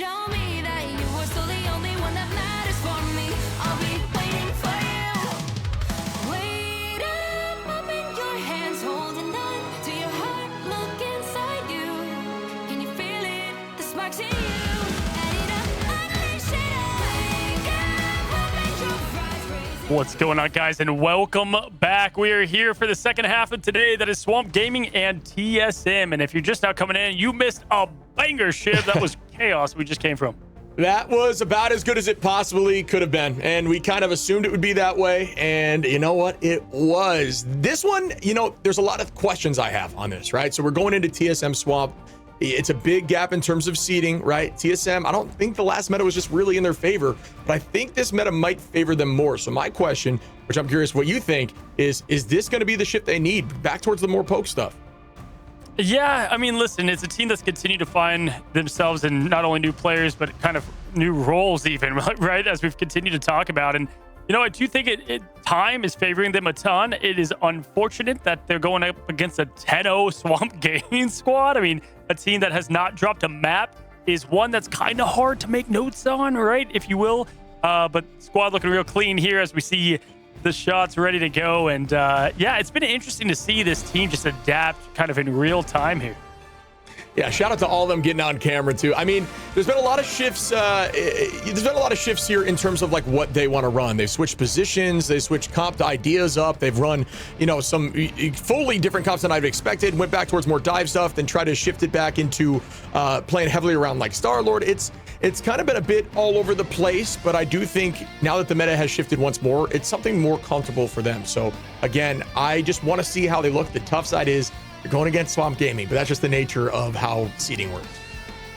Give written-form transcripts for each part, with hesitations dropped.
show me that you are still the only one that matters for me. I'll be waiting for you. Wait up, open your hands, holding on to your heart. Look inside you. Can you feel it? The sparks in you. Add it up, unleash it all. Wake up, open your eyes, raise it. What's going on, guys, and welcome back. We are here for the second half of today. That is Swamp Gaming and TSM. And if you're just now coming in, you missed a banger shiv. That was chaos we just came from. That was about as good as it possibly could have been. And we kind of assumed it would be that way. And you know what? It was. This one, there's a lot of questions I have on this, right? So we're going into TSM Swamp. It's a big gap in terms of seeding, right? TSM, I don't think the last meta was just really in their favor, but I think this meta might favor them more. So my question, which I'm curious what you think, is this going to be the shift they need back towards the more poke stuff? Yeah, I mean, listen, it's a team that's continued to find themselves in not only new players, but kind of new roles even, right? As we've continued to talk about. And, I do think time is favoring them a ton. It is unfortunate that they're going up against a 10-0 Swamp Gaming squad. I mean, a team that has not dropped a map is one that's kind of hard to make notes on, right? If you will. But squad looking real clean here as we see the shots ready to go. And yeah, it's been interesting to see this team just adapt kind of in real time here. Yeah, shout out to all of them getting on camera too. I mean, there's been a lot of shifts. There's been a lot of shifts here in terms of like what they want to run. They've switched positions. They switched comp ideas up. They've run, some fully different comps than I've expected. Went back towards more dive stuff, then tried to shift it back into playing heavily around like Star-Lord. It's kind of been a bit all over the place, but I do think now that the meta has shifted once more, it's something more comfortable for them. So again, I just want to see how they look. The tough side is you're going against Swamp Gaming, but that's just the nature of how seeding works.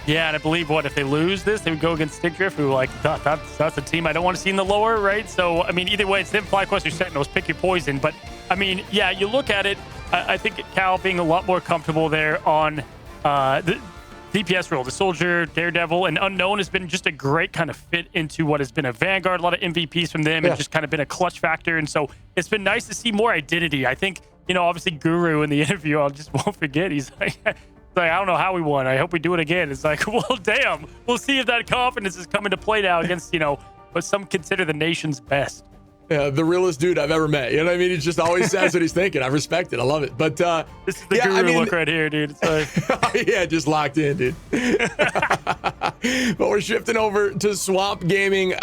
Yeah, and I believe if they lose this, they would go against Stickdrift, who that's a team I don't want to see in the lower, right? So, I mean, either way, it's them, FlyQuest or Sentinels, pick your poison. But, I mean, yeah, you look at it, I think Cal being a lot more comfortable there on the DPS role. The Soldier, Daredevil, and Unknown has been just a great kind of fit into what has been a Vanguard, a lot of MVPs from them, and just kind of been a clutch factor. And so it's been nice to see more identity. I think, obviously Guru in the interview, I just won't forget, he's like, I don't know how we won. I hope we do it again. It's like, well, damn. We'll see if that confidence is coming to play now against, what some consider the nation's best. Yeah, the realest dude I've ever met. You know what I mean? He just always says what he's thinking. I respect it. I love it. But this is the Guru look right here, dude. It's like... yeah, just locked in, dude. But we're shifting over to Swamp Gaming.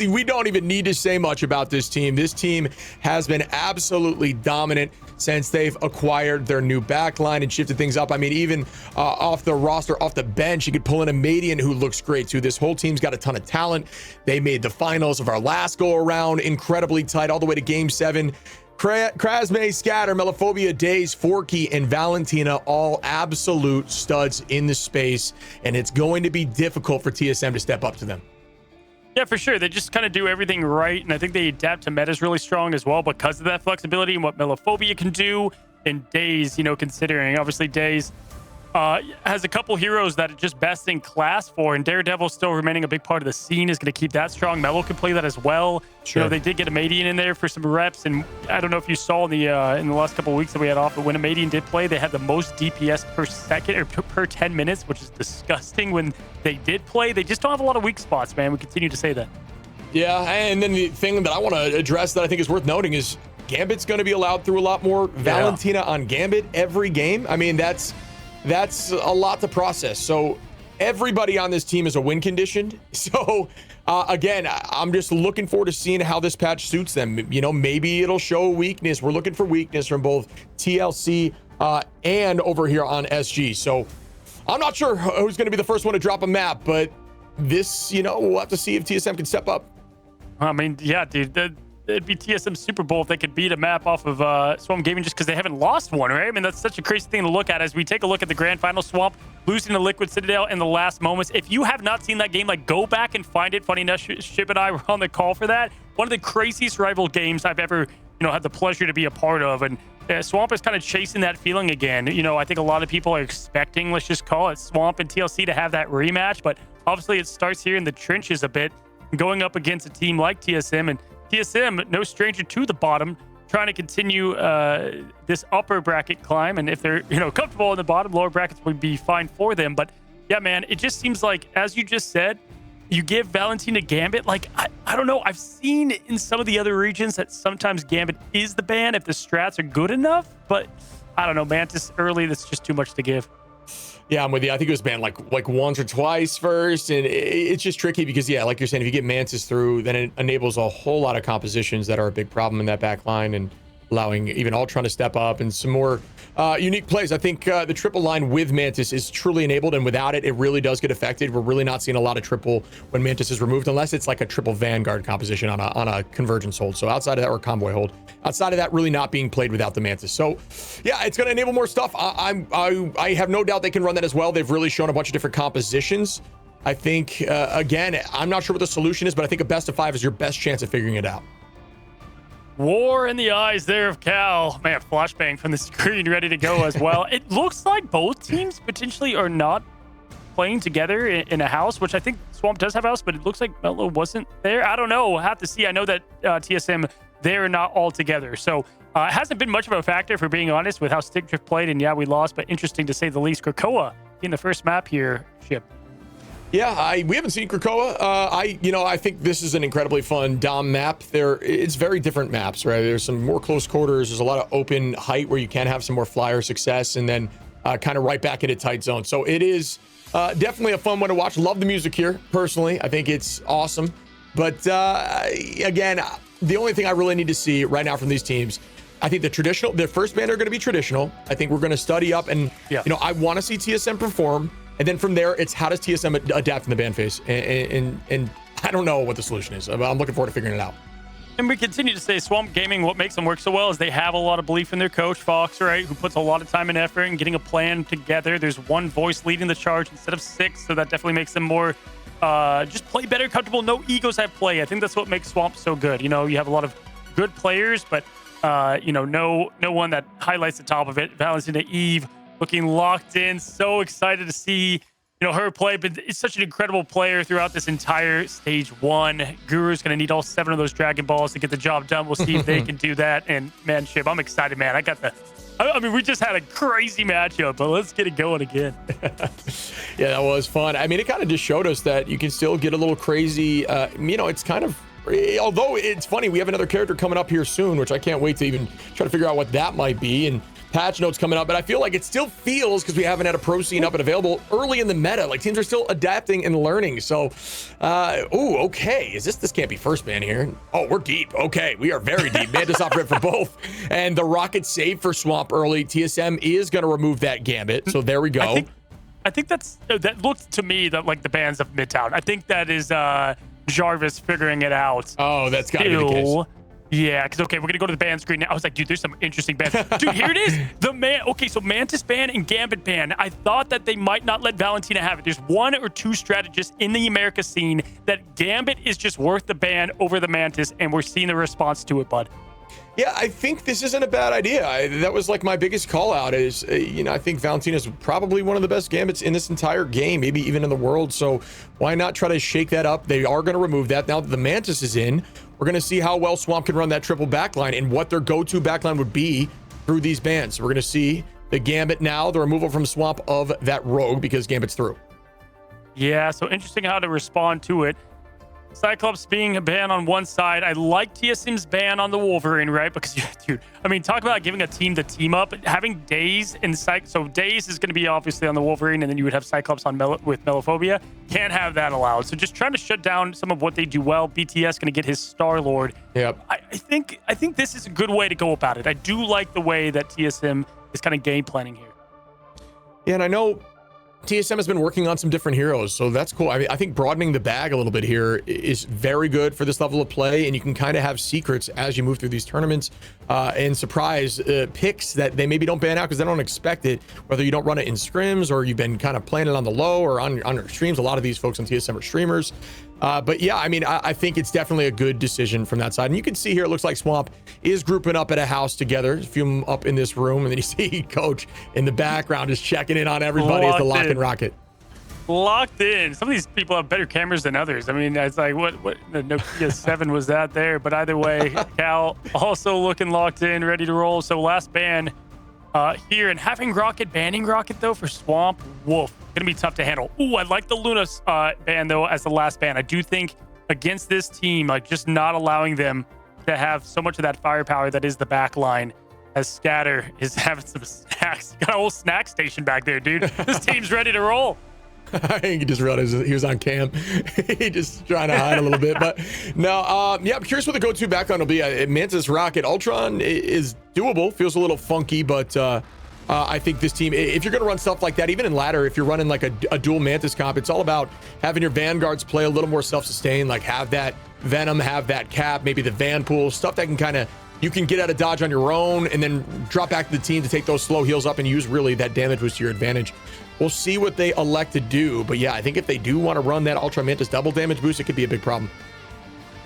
We don't even need to say much about this team. This team has been absolutely dominant since they've acquired their new backline and shifted things up. I mean, even off the roster, off the bench, you could pull in a Madian who looks great too. This whole team's got a ton of talent. They made the finals of our last go around incredibly tight all the way to game 7. Krasme, Scatter, Melophobia, Daze, Forky, and Valentina, all absolute studs in the space, and it's going to be difficult for TSM to step up to them. Yeah, for sure. They just kind of do everything right, and I think they adapt to metas really strong as well because of that flexibility and what Melophobia can do. And Daze, considering obviously Daze has a couple heroes that are just best in class for, and Daredevil still remaining a big part of the scene is going to keep that strong. Melo can play that as well. Sure. They did get a Madian in there for some reps, and I don't know if you saw in the last couple of weeks that we had off, but when a Madian did play, they had the most DPS per second or per 10 minutes, which is disgusting. When they did play, they just don't have a lot of weak spots, man. We continue to say that. Yeah, and then the thing that I want to address that I think is worth noting is Gambit's going to be allowed through a lot more. Valentina on Gambit every game. I mean, that's a lot to process. So everybody on this team is a win conditioned. So again, I'm just looking forward to seeing how this patch suits them. Maybe it'll show weakness. We're looking for weakness from both TLC and over here on SG. So I'm not sure who's going to be the first one to drop a map, but this, we'll have to see if TSM can step up. I mean, yeah, dude, it'd be TSM Super Bowl if they could beat a map off of Swamp Gaming just because they haven't lost one, right? I mean, that's such a crazy thing to look at as we take a look at the grand final. Swamp losing to Liquid Citadel in the last moments. If you have not seen that game, go back and find it. Funny enough, Ship and I were on the call for that. One of the craziest rival games I've ever, had the pleasure to be a part of. And Swamp is kind of chasing that feeling again. I think a lot of people are expecting, let's just call it Swamp and TLC to have that rematch. But obviously it starts here in the trenches a bit, going up against a team like TSM. And TSM, no stranger to the bottom, trying to continue this upper bracket climb. And if they're, comfortable in the bottom, lower brackets would be fine for them. But Yeah, man, it just seems like, as you just said, you give Valentina Gambit. Like, I don't know. I've seen in some of the other regions that sometimes Gambit is the ban if the strats are good enough. But I don't know, Mantis early, that's just too much to give. Yeah, I'm with you. I think it was banned like once or twice first, and it's just tricky because, yeah, like you're saying, if you get Mantis through, then it enables a whole lot of compositions that are a big problem in that back line, and allowing even Ultron to step up and some more unique plays. I think the triple line with Mantis is truly enabled, and without it, it really does get affected. We're really not seeing a lot of triple when Mantis is removed, unless it's like a triple Vanguard composition on a convergence hold. So outside of that, or convoy hold, outside of that, really not being played without the Mantis. So yeah, it's going to enable more stuff. I have no doubt they can run that as well. They've really shown a bunch of different compositions. I think, again, I'm not sure what the solution is, but I think a best of 5 is your best chance of figuring it out. War in the eyes there of Cal. Man, flashbang from the screen ready to go as well. It looks like both teams potentially are not playing together in a house, which I think Swamp does have a house, but it looks like Mello wasn't there. I don't know. We'll have to see. I know that TSM, they're not all together. So it hasn't been much of a factor, for being honest, with how Stick Drift played. And yeah, we lost, but interesting to say the least. Krakoa in the first map here, Ship. Yeah, we haven't seen Krakoa. I think this is an incredibly fun Dom map. It's very different maps, right? There's some more close quarters. There's a lot of open height where you can have some more flyer success, and then kind of right back into tight zone. So it is definitely a fun one to watch. Love the music here, personally. I think it's awesome. But again, the only thing I really need to see right now from these teams, I think the first band are going to be traditional. I think we're going to study up, and I want to see TSM perform. And then from there, it's how does TSM adapt in the ban phase? And I don't know what the solution is. I'm looking forward to figuring it out. And we continue to say Swamp Gaming, what makes them work so well is they have a lot of belief in their coach, Fox, right? Who puts a lot of time and effort in getting a plan together. There's one voice leading the charge instead of 6. So that definitely makes them more just play better, comfortable. No egos at play. I think that's what makes Swamp so good. You have a lot of good players, but no one that highlights the top of it. Valentina Eve looking locked in. So excited to see, her play. But it's such an incredible player throughout this entire stage 1. Guru's going to need all 7 of those Dragon Balls to get the job done. We'll see if they can do that. And man, Ship, I'm excited, man. We just had a crazy matchup, but let's get it going again. Yeah, that was fun. It kind of just showed us that you can still get a little crazy. It's kind of, although it's funny, we have another character coming up here soon, which I can't wait to even try to figure out what that might be. And patch notes coming up, but I feel like it still feels, because we haven't had a pro scene up and available early in the meta, like teams are still adapting and learning. So okay, this can't be first ban here. Oh, we're deep. Okay, we are very deep. Mantis off rip for both, and the rocket save for Swamp early. TSM is going to remove that Gambit, so there we go. I think that looks to me that like the bans of Midtown. I think that is Jarvis figuring it out. Oh, that's got to be the case. Yeah, because, okay, we're going to go to the ban screen now. I was like, dude, there's some interesting bans. Dude, here it is. Okay, so Mantis ban and Gambit ban. I thought that they might not let Valentina have it. There's 1 or 2 strategists in the America scene that Gambit is just worth the ban over the Mantis, and we're seeing the response to it, bud. Yeah, I think this isn't a bad idea. That was like my biggest call out is, I think Valentina's probably one of the best Gambits in this entire game, maybe even in the world. So why not try to shake that up? They are going to remove that. Now that the Mantis is in, we're going to see how well Swamp can run that triple backline and what their go-to backline would be through these bans. So we're going to see the Gambit now, the removal from Swamp of that Rogue, because Gambit's through. Yeah, so interesting how to respond to it. Cyclops being a ban on one side. I like TSM's ban on the Wolverine, right? Because, dude, talk about giving a team to team up. Having Daze and so Daze is going to be obviously on the Wolverine, and then you would have Cyclops on with Melophobia. Can't have that allowed. So just trying to shut down some of what they do well. BTS going to get his Star-Lord. Yep. I think this is a good way to go about it. I do like the way that TSM is kind of game planning here. Yeah, and I know TSM has been working on some different heroes, so that's cool. I think broadening the bag a little bit here is very good for this level of play, and you can kind of have secrets as you move through these tournaments and surprise picks that they maybe don't ban out because they don't expect it, whether you don't run it in scrims or you've been kind of playing it on the low or on your streams. A lot of these folks on TSM are streamers. But yeah, I think it's definitely a good decision from that side. And you can see here, it looks like Swamp is grouping up at a house together. A few of them up in this room. And then you see Coach in the background just checking in on everybody as the lock and rocket. Locked in. Some of these people have better cameras than others. It's like, what the Nokia 7 was that there? But either way, Cal also looking locked in, ready to roll. So last ban here. And having Rocket, banning Rocket, though, for Swamp, woof, going to be tough to handle. Ooh, I like the Luna ban, though, as the last ban. I do think against this team, like, just not allowing them to have so much of that firepower that is the back line, as Scatter is having some snacks. Got a whole snack station back there, dude. This team's ready to roll. I think he just realized he was on cam. He just trying to hide a little bit. But no, yeah, I'm curious what the go-to backline will be. Mantis Rocket Ultron is doable. Feels a little funky, but I think this team, if you're going to run stuff like that, even in ladder, if you're running like a dual Mantis comp, it's all about having your Vanguards play a little more self-sustained, like have that Venom, have that Cap, maybe the Van Pool, stuff that can kind of, you can get out of dodge on your own and then drop back to the team to take those slow heals up and use really that damage boost to your advantage. We'll see what they elect to do. But yeah, I think if they do want to run that Ultra Mantis double damage boost, it could be a big problem.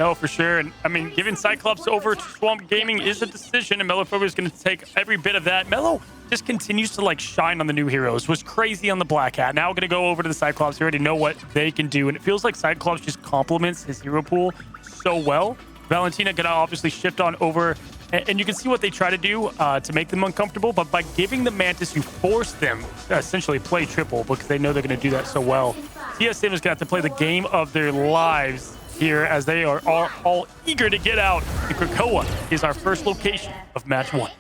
No, for sure. And I mean, giving Cyclops over to Swamp Gaming is a decision, and Melophobia is going to take every bit of that. Melo just continues to like shine on the new heroes. Was crazy on the Black Hat. Now going to go over to the Cyclops. We already know what they can do, and it feels like Cyclops just complements his hero pool so well. Valentina going to obviously shift on over, and you can see what they try to do to make them uncomfortable. But by giving the Mantis, you force them to essentially play triple because they know they're going to do that so well. TSM is going to have to play the game of their lives here as they are all eager to get out. And Krakoa is our first location of match 1.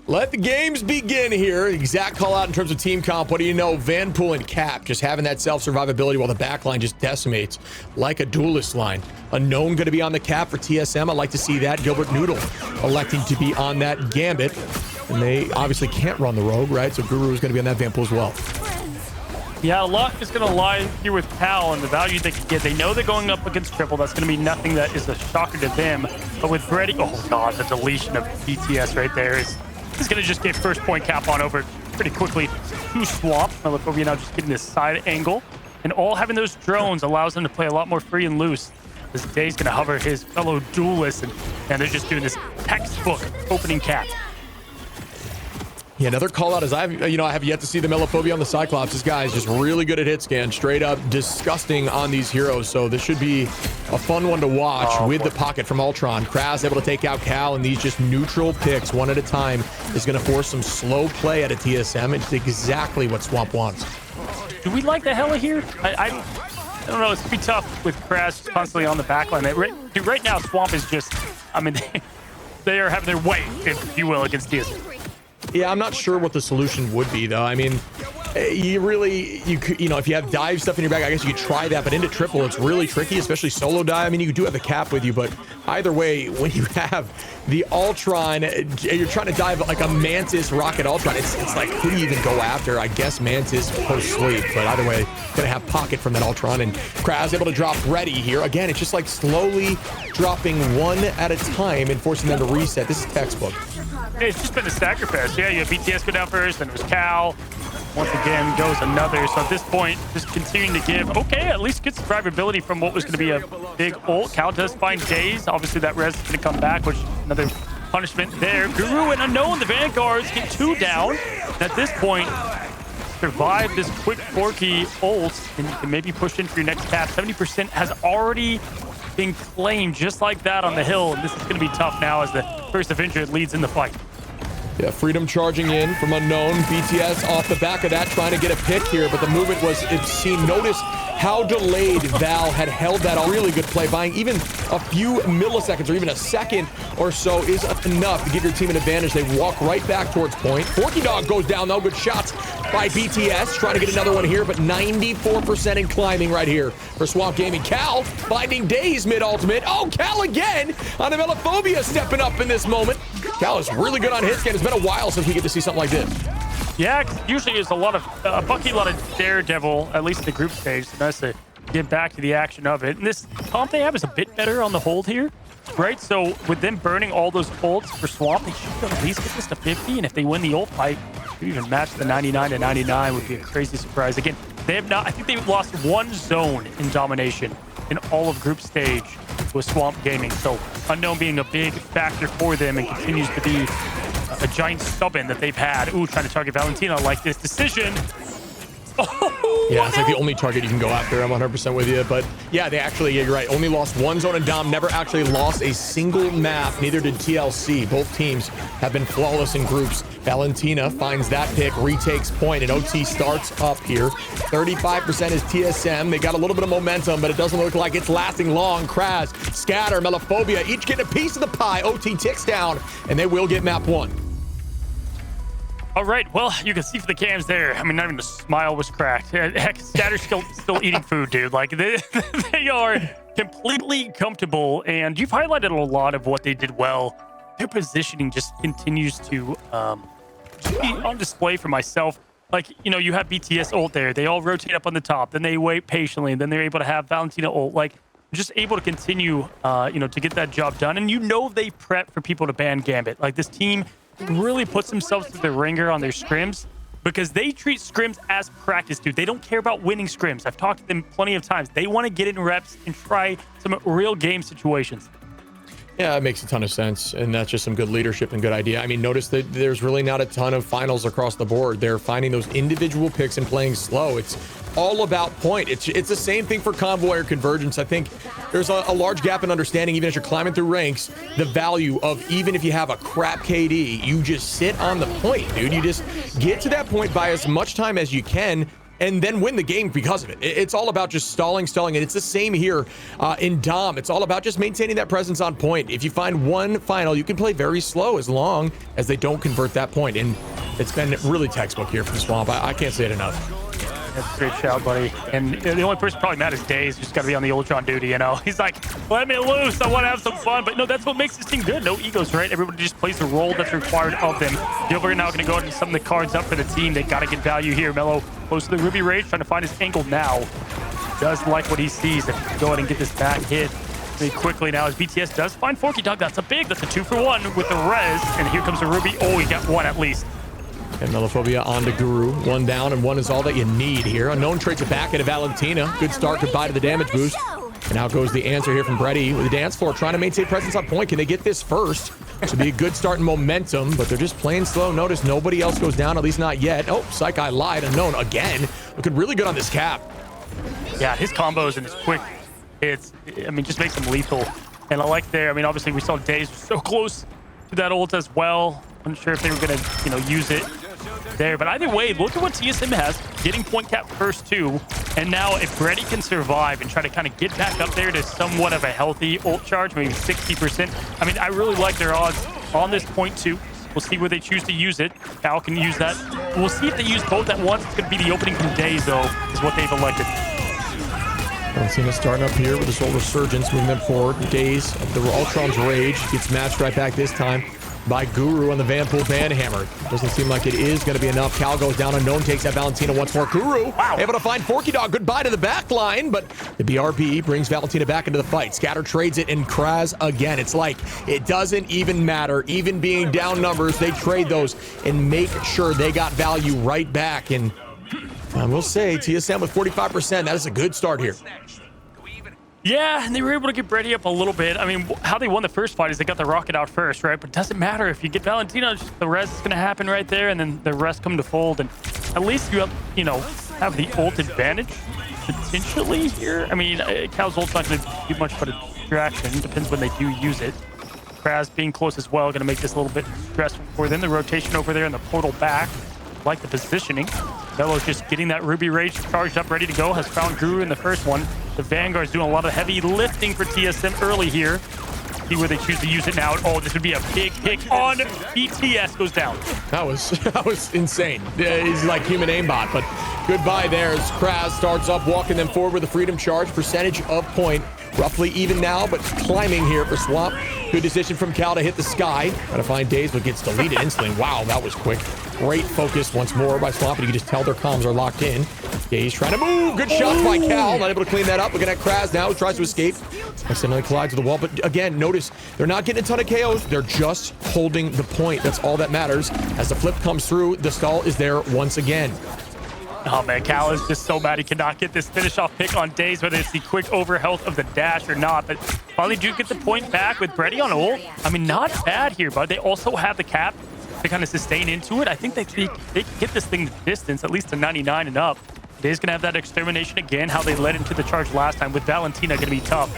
Let the games begin here. Exact call out in terms of team comp. What do you know? Vanpool and Cap just having that self-survivability while the back line just decimates like a duelist line. Unknown going to be on the Cap for TSM. I'd like to see that. Gilbert Noodle electing to be on that Gambit. And they obviously can't run the Rogue, right? So Guru is going to be on that Vanpool as well. Yeah, a lot is going to lie here with Cal and the value they can get. They know they're going up against triple. That's going to be nothing that is a shocker to them. But with Brady, oh god, the deletion of BTS right there is going to just get first point Cap on over pretty quickly to Swamp. Melophobia now just getting this side angle. And all having those drones allows them to play a lot more free and loose. This Day's going to hover his fellow duelists, and they're just doing this textbook opening Cap. Yeah, another call out is I have yet to see the Melophobia on the Cyclops. This guy is just really good at hit scan, straight up disgusting on these heroes. So this should be a fun one to watch with the pocket from Ultron. Kraz able to take out Cal, and these just neutral picks one at a time is going to force some slow play out of TSM. It's exactly what Swamp wants. Do we like the Hela here? I don't know. It's going to be tough with Kraz constantly on the backline. Right now, Swamp is just, I mean, they are having their way, if you will, against TSM. Yeah, I'm not sure what the solution would be, though. I mean, you know, if you have dive stuff in your bag, I guess you could try that. But into triple, it's really tricky, especially solo dive. I mean, you do have the Cap with you, but either way, when you have the Ultron, you're trying to dive like a Mantis Rocket Ultron. It's like, who do you even go after? I guess Mantis post sleep, but either way, gonna have pocket from that Ultron. And Kraz able to drop ready here. Again, it's just like slowly dropping one at a time and forcing them to reset. This is textbook. It's just been a stagger fest. Yeah, you have BTS go down first, then it was Cal. Once again, goes another. So at this point, just continuing to give, okay, at least get survivability from what was going to be a big ult. Cal does find Daze. Obviously, that res is going to come back, which another punishment there. Guru and Unknown, the Vanguards, get 2 down. And at this point, survive this quick 4-key ult, and you can maybe push in for your next Cap. 70% has already been claimed just like that on the hill, and this is going to be tough now as the first Avenger leads in the fight. Yeah, Freedom charging in from Unknown. BTS off the back of that, trying to get a pick here, but the movement was obscene. Notice how delayed Val had held that on. Really good play. Buying even a few milliseconds or even a second or so is enough to give your team an advantage. They walk right back towards point. Forky Dog goes down, though. Good shots by BTS. Trying to get another one here, but 94% in climbing right here for Swamp Gaming. Cal finding Daze mid-ultimate. Oh, Cal again on the Melophobia stepping up in this moment. Cal is really good on hit scan. It's been a while since we get to see something like this. Yeah, usually it's a lot of Bucky, a lot of Daredevil, at least in the group stage. So nice to get back to the action of it. And this comp they have is a bit better on the hold here, right? So with them burning all those ults for Swamp, they should at least get this to 50. And if they win the ult fight, even match the 99 to 99 would be a crazy surprise. Again, they have not, I think they've lost 1 zone in domination in all of group stage with Swamp Gaming. So Unknown being a big factor for them and continues to be a giant stubborn that they've had. Ooh, trying to target Valentina like this decision. Yeah, it's like the only target you can go after. I'm 100% with you. But yeah, they actually, yeah, you're right. Only lost one zone, and Dom never actually lost a single map. Neither did TLC. Both teams have been flawless in groups. Valentina finds that pick, retakes point, and OT starts up here. 35% is TSM. They got a little bit of momentum, but it doesn't look like it's lasting long. Kraz, Scatter, Melophobia, each getting a piece of the pie. OT ticks down, and they will get map 1. All right, well, you can see for the cams there. I mean, not even the smile was cracked. Heck, Scatter's still eating food, dude. Like, they are completely comfortable, and you've highlighted a lot of what they did well. Their positioning just continues to be on display for myself. Like, you know, you have BTS ult there. They all rotate up on the top. Then they wait patiently, and then they're able to have Valentina ult. Like, just able to continue, you know, to get that job done. And you know they prep for people to ban Gambit. Like, this team really puts themselves through the ringer on their scrims because they treat scrims as practice, dude. They don't care about winning scrims. I've talked to them plenty of times. They want to get in reps and try some real game situations. Yeah, it makes a ton of sense, and that's just some good leadership and good idea. I mean, notice that there's really not a ton of finals across the board. They're finding those individual picks and playing slow. It's all about point. It's the same thing for Convoy or Convergence. I think there's a large gap in understanding, even as you're climbing through ranks, the value of even if you have a crap KD, you just sit on the point, dude. You just get to that point by as much time as you can, and then win the game because of it. It's all about just stalling, and it's the same here in Dom. It's all about just maintaining that presence on point. If you find one final, you can play very slow as long as they don't convert that point, and it's been really textbook here from Swamp. I can't say it enough. That's a great shout, buddy. And the only person probably mad is Days, who's got to be on the Ultron duty, you know? He's like, let me loose. I want to have some fun. But no, that's what makes this team good. No egos, right? Everybody just plays the role that's required of them. Gilbert now going to go into some of the cards up for the team. They got to get value here. Melo close to the Ruby Rage, trying to find his angle now. Does like what he sees. If he can go ahead and get this back hit pretty quickly now as BTS does find Forky Dog. That's a 2-for-1 with the res. And here comes the Ruby. Oh, he got one at least. And Melophobia on to Guru. One down, and one is all that you need here. Unknown trades it back into Valentina. Good start, goodbye to the damage boost. And out goes the answer here from Brady with the dance floor, trying to maintain presence on point. Can they get this first? This would be a good start in momentum, but they're just playing slow. Notice nobody else goes down, at least not yet. Oh, Psyche lied. Unknown again. Looking really good on this cap. Yeah, his combos and his quick hits, I mean, just makes him lethal. And I like there, I mean, obviously we saw Days so close to that ult as well. I'm not sure if they were going to, you know, use it there. But either way, look at what TSM has. Getting point cap first, too. And now if Brady can survive and try to kind of get back up there to somewhat of a healthy ult charge, maybe 60%. I mean, I really like their odds on this point, too. We'll see where they choose to use it. Cal can use that. We'll see if they use both at once. It's going to be the opening from Days, though, is what they've elected. Valentina starting up here with this old resurgence, moving them forward. Days of the Ultron's Rage gets matched right back this time by Guru on the Vanpool Banhammer. Doesn't seem like it is going to be enough. Cal goes down. Unknown takes out Valentina once more. Guru able to find Forky Dog. Goodbye to the back line, but the BRB brings Valentina back into the fight. Scatter trades it, and Kraz again. It's like it doesn't even matter. Even being down numbers, they trade those and make sure they got value right back. And we'll say TSM with 45%. That is a good start here. Yeah, and they were able to get Brady up a little bit. I mean, how they won the first fight is they got the rocket out first, right? But it doesn't matter. If you get Valentina, the res is going to happen right there, and then the rest come to fold. And at least you have, you know, have the ult advantage potentially here. I mean, Cal's ult's not going to do much but a distraction. Depends when they do use it. Kraz being close as well, going to make this a little bit stressful for them. The rotation over there and the portal back. Like the positioning. Velo's just getting that Ruby Rage charged up, ready to go. Has found Guru in the first one. The Vanguard's doing a lot of heavy lifting for TSM early here. See where they choose to use it now. Oh, this would be a big pick on BTS. Goes down. That was insane. He's like human aimbot, but goodbye there as Kraz starts up, walking them forward with a freedom charge. Percentage of point roughly even now, but climbing here for Swamp. Good decision from Cal to hit the sky. Gotta find Days, but gets deleted instantly. Wow, that was quick. Great focus once more by Swamp, and you can just tell their comms are locked in. Days trying to move. Good shot by Cal. Not able to clean that up. Looking at Kraz now, who tries to escape. Accidentally collides with the wall, but again, notice they're not getting a ton of KOs. They're just holding the point. That's all that matters. As the flip comes through, the stall is there once again. Oh man, Cal is just so mad he cannot get this finish off pick on Days, whether it's the quick overhealth of the dash or not. But finally do get the point back with Brady on ult. I mean, not bad here, but they also have the cap to kind of sustain into it. I think they can get this thing to distance, at least to 99 and up. They's going to have that extermination again, how they led into the charge last time, with Valentina going to be tough.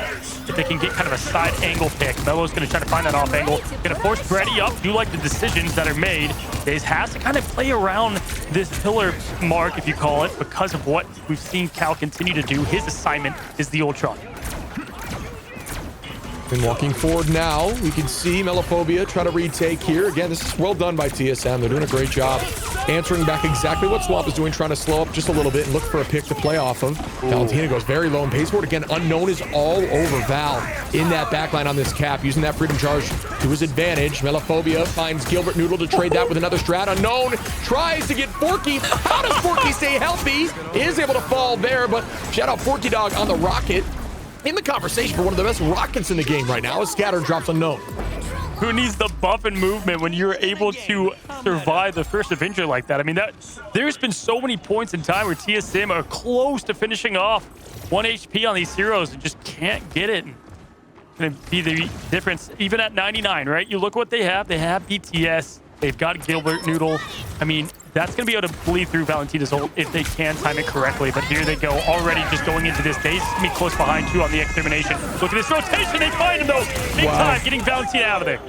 If they can get kind of a side angle pick, Melo's going to try to find that off angle. Going to force Brady up. Do like the decisions that are made. Daze has to kind of play around this pillar mark, if you call it, because of what we've seen Cal continue to do. His assignment is the Ultron. And walking forward now, we can see Melophobia try to retake here. Again, this is well done by TSM. They're doing a great job answering back exactly what Swamp is doing, trying to slow up just a little bit and look for a pick to play off of. Valentina goes very low in pace forward. Again, Unknown is all over Val in that backline on this cap, using that freedom charge to his advantage. Melophobia finds Gilbert Noodle to trade that with another strat. Unknown tries to get Forky. How does Forky stay healthy? Is able to fall there, but shout out Forky Dog on the rocket. In the conversation for one of the best rockets in the game right now, as Scatter drops Unknown. Who needs the buff and movement when you're able to survive the first Avenger like that? I mean, there's been so many points in time where TSM are close to finishing off 1 HP on these heroes and just can't get it. It's going to be the difference, even at 99, right? You look what they have. They have BTS. They've got Gilbert Noodle. I mean, that's going to be able to bleed through Valentina's ult if they can time it correctly. But here they go, already just going into this. Daze going to be close behind too on the extermination. Look at this rotation. They find him, though. Big time, getting Valentina out of there.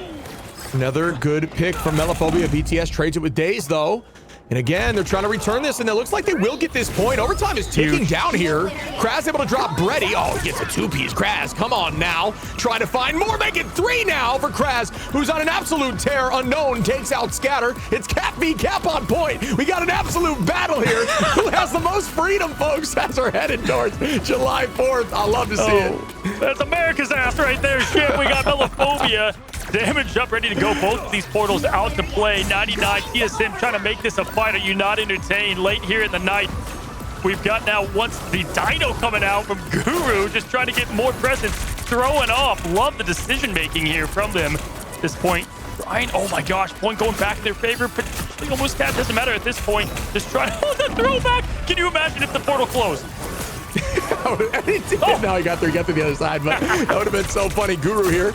Another good pick from Melophobia. BTS trades it with Daze, though. And again, they're trying to return this, and it looks like they will get this point. Overtime is ticking down here. Kraz able to drop Brady. Oh, he gets a two-piece. Kraz, come on now. Trying to find more. Make it 3 now for Kraz, who's on an absolute tear. Unknown takes out Scatter. It's Cap v Cap on point. We got an absolute battle here. Who has the most freedom, folks, as we're headed towards July 4th. I love to see it. That's America's ass right there. Shit, we got Melophobia. Damage up, ready to go. Both of these portals out to play. 99 TSM trying to make this a fight. Are you not entertained? Late here in the night, we've got now once the Dino coming out from Guru, just trying to get more presence, throwing off. Love the decision making here from them at this point. Ryan, oh my gosh, point going back in their favor. Potentially almost cap, doesn't matter at this point. Just trying to hold the throwback. Can you imagine if the portal closed? No, he got through the other side, but that would have been so funny. Guru here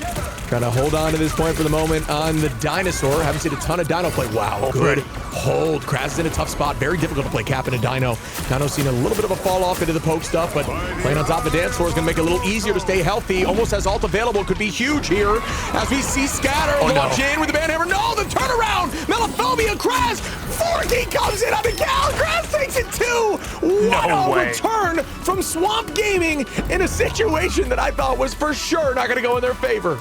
trying to hold on to this point for the moment on the Dinosaur. Haven't seen a ton of Dino play. Wow, good hold. Kraz is in a tough spot. Very difficult to play Cap into Dino. Dino's seen a little bit of a fall off into the poke stuff, but playing on top of Dinosaur is going to make it a little easier to stay healthy. Almost has ult available. Could be huge here as we see Scatter launch in with the Banhammer. No, the turnaround. Melophobia, Kraz. Forky comes in on the Cal. Kraz takes it too. What a return from Swamp Gaming in a situation that I thought was for sure not going to go in their favor.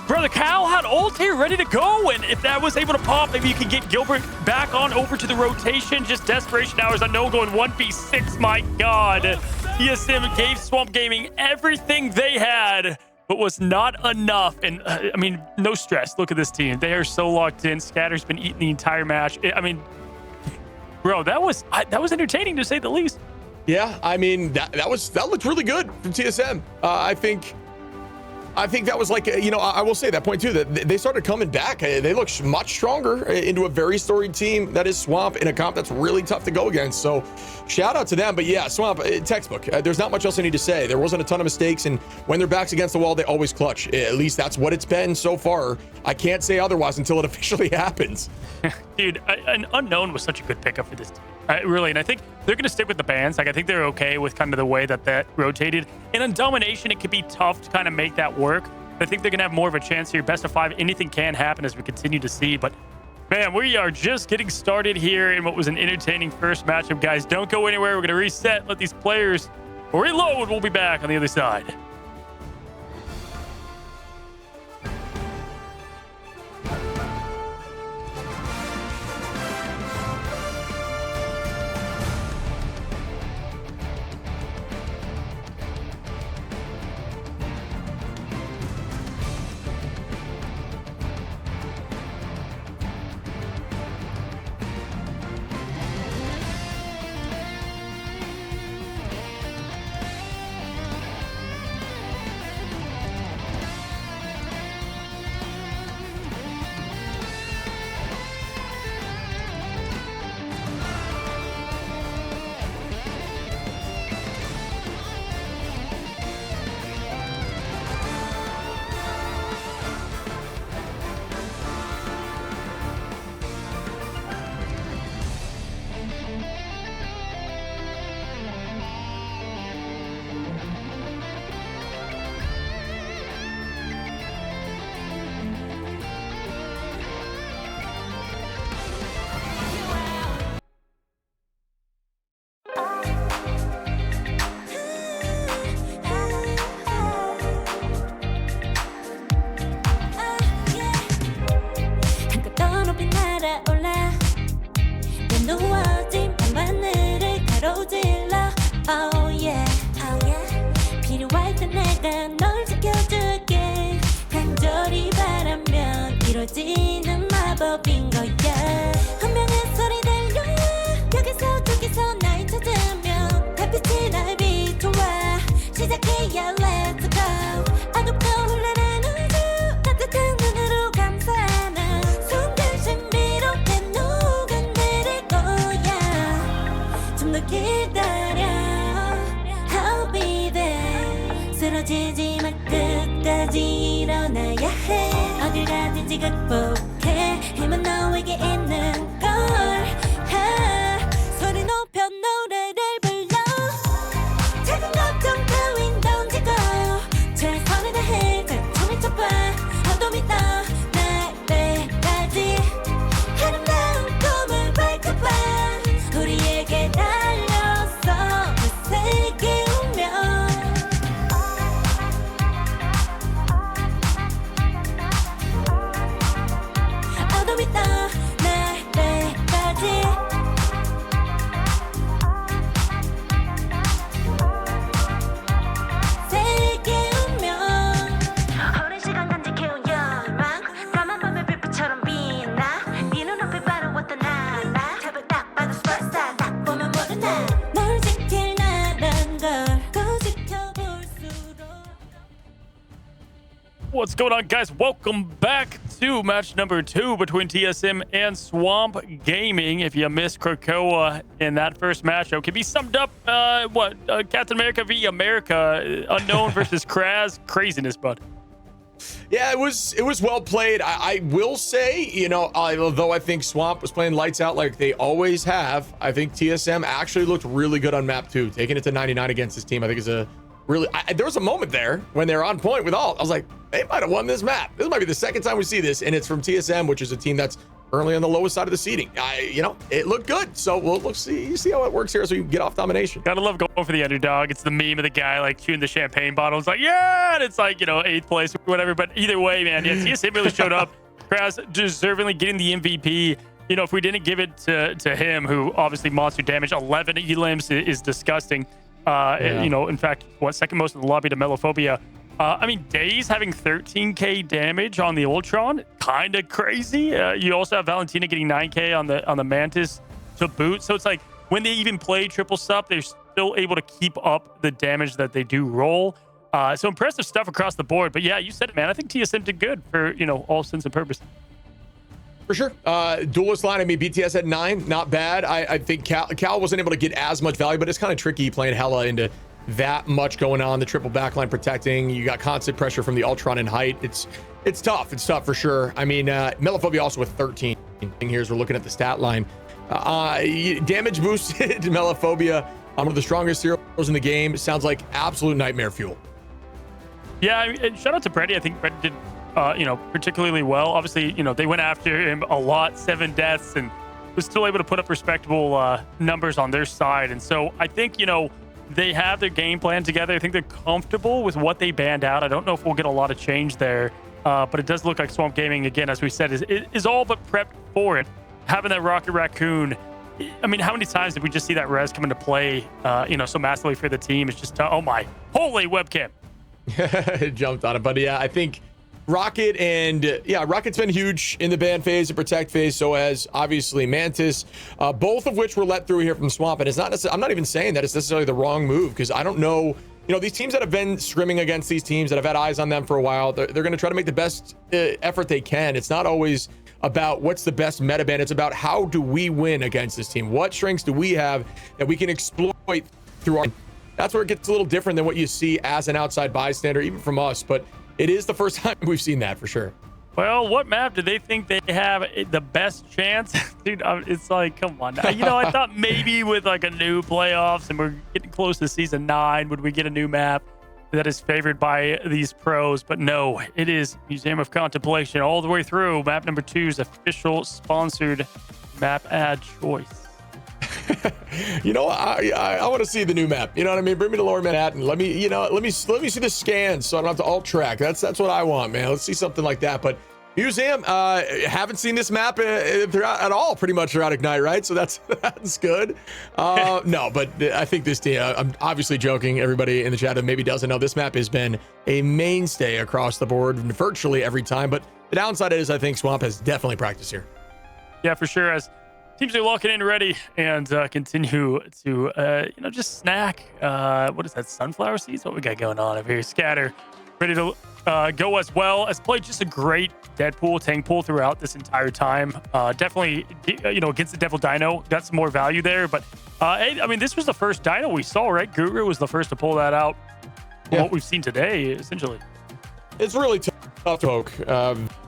Brother, Cal had ult here ready to go, and if that was able to pop, maybe you can get Gilbert back on over to the rotation. Just desperation hours. Unknown going 1v6. My God. TSM gave Swamp Gaming everything they had, but was not enough. And I mean, no stress. Look at this team. They are so locked in. Scatter's been eating the entire match. I mean, bro, that was entertaining to say the least. Yeah, I mean, that looked really good from TSM. I think that was like, you know, I will say that point too, that they started coming back. They look much stronger into a very storied team that is Swamp in a comp that's really tough to go against. So shout out to them. But yeah, Swamp, textbook. There's not much else I need to say. There wasn't a ton of mistakes, and when their back's against the wall, they always clutch. At least that's what it's been so far. I can't say otherwise until it officially happens. Dude, an Unknown was such a good pickup for this team. Really, and I think they're going to stick with the bans. Like, I think they're okay with kind of the way that rotated. And on Domination, it could be tough to kind of make that work. But I think they're going to have more of a chance here. Best of 5, anything can happen as we continue to see. But, man, we are just getting started here in what was an entertaining first matchup. Guys, don't go anywhere. We're going to reset, let these players reload. We'll be back on the other side. 느껴지는 마법인 거야 분명한 소리 들려 여기서 저기서 날 찾으면 달빛이 날 비춰와 시작해야 let's go 어둡고 흘러는 우주 따뜻한 눈으로 감싸는 순간 신비롭게 녹아내릴 거야 좀 더 기다려 I'll be there 쓰러지지 마 끝까지 일어나야 해 어딜 가든지 극복해 힘은 너에게 있는 걸 소리 높여 노래를 불러 작은 걱정 따윈 던지고 최선을 다해 잘 쳐봐 어둠이 떠날 때까지 아름다운 꿈을 밝혀봐 우리에게 달려서 그 세계 오면 어둠이 떠날 때까지 세계 오면 오랜 시간 간직해온 열망 까만 밤의 빛처럼 빛나 네 눈앞에 바로 어떤 나라 새벽 딱 봐도 superstar 딱 보면 모두 나널 지킬 나란 걸더 지켜볼수록 What's going on, guys? Welcome back to match number 2 between TSM and Swamp Gaming. If you missed Krakoa in that first matchup, it can be summed up, Captain America v America, Unknown versus Kraz. Craziness, bud. Yeah, it was well played. I will say, you know, although I think Swamp was playing lights out like they always have, I think TSM actually looked really good on map 2. Taking it to 99 against this team, I think is a really... there was a moment there when they're on point with ult. I was like, they might have won this map. This might be the second time we see this, and it's from TSM, which is a team that's currently on the lowest side of the seeding. You know, it looked good. So we'll see how it works here so we can get off domination. Gotta love going for the underdog. It's the meme of the guy like chewing the champagne bottle. It's like, yeah, and it's like, you know, 8th place or whatever. But either way, man, yeah, TSM really showed up. Kraz deservingly getting the MVP. You know, if we didn't give it to him, who obviously monster damage, 11 elims is disgusting. You know, in fact, second most in the lobby to Melophobia. I mean, Daze having 13k damage on the Ultron, kind of crazy. You also have Valentina getting 9k on the Mantis to boot. So it's like when they even play triple sup, they're still able to keep up the damage that they do roll. So impressive stuff across the board. But yeah, you said it, man. I think TSM did good for, you know, all sense and purpose. For sure. Duelist line, I mean, BTS at 9, not bad. I think Cal wasn't able to get as much value, but it's kind of tricky playing Hella into that much going on. The triple backline protecting. You got constant pressure from the Ultron and height. It's tough. It's tough for sure. I mean, Melophobia also with 13 here as we're looking at the stat line. Damage boosted Melophobia. One of the strongest heroes in the game. Sounds like absolute nightmare fuel. Yeah, and shout out to Brady. I think Brady did you know, particularly well. Obviously, you know, they went after him a lot, 7 deaths, and was still able to put up respectable numbers on their side. And so I think, you know, they have their game plan together. I think they're comfortable with what they banned out. I don't know if we'll get a lot of change there, but it does look like Swamp Gaming, again, as we said, is all but prepped for it. Having that Rocket Raccoon, I mean, how many times did we just see that res come into play, you know, so massively for the team? It's just, oh my, holy webcam. It jumped on it, but yeah, I think Rocket and Rocket's been huge in the ban phase and protect phase. So has obviously Mantis, both of which were let through here from Swamp. And it's not necessarily, I'm not even saying that it's necessarily the wrong move, because I don't know, you know, these teams that have been scrimming against these teams that have had eyes on them for a while, they're going to try to make the best effort they can. It's not always about what's the best meta ban. It's about how do we win against this team? What strengths do we have that we can exploit through our... That's where it gets a little different than what you see as an outside bystander, even from us. But it is the first time we've seen that for sure. Well, what map do they think they have the best chance? Dude, it's like, come on. You know, I thought maybe with like a new playoffs and we're getting close to season 9, would we get a new map that is favored by these pros? But no, it is Museum of Contemplation all the way through. Map number 2's official sponsored map ad choice. You know, I want to see the new map. You know what I mean? Bring me to Lower Manhattan. Let me see the scans so I don't have to alt track. That's what I want, man. Let's see something like that. But Museum, haven't seen this map throughout at all, pretty much throughout Ignite, right? So that's good. No, but I think this team, I'm obviously joking. Everybody in the chat that maybe doesn't know, this map has been a mainstay across the board virtually every time. But The downside is I think Swamp has definitely practiced here. Yeah, for sure. As teams are locking in ready and continue to, just snack. What is that? Sunflower seeds? What we got going on over here? Scatter, ready to go as well. Has played just a great Deadpool, tank pool throughout this entire time. Definitely, against the Devil Dino, got some more value there. But, this was the first Dino we saw, right? Guru was the first to pull that out. Yeah. What we've seen today, essentially. It's really tough to poke.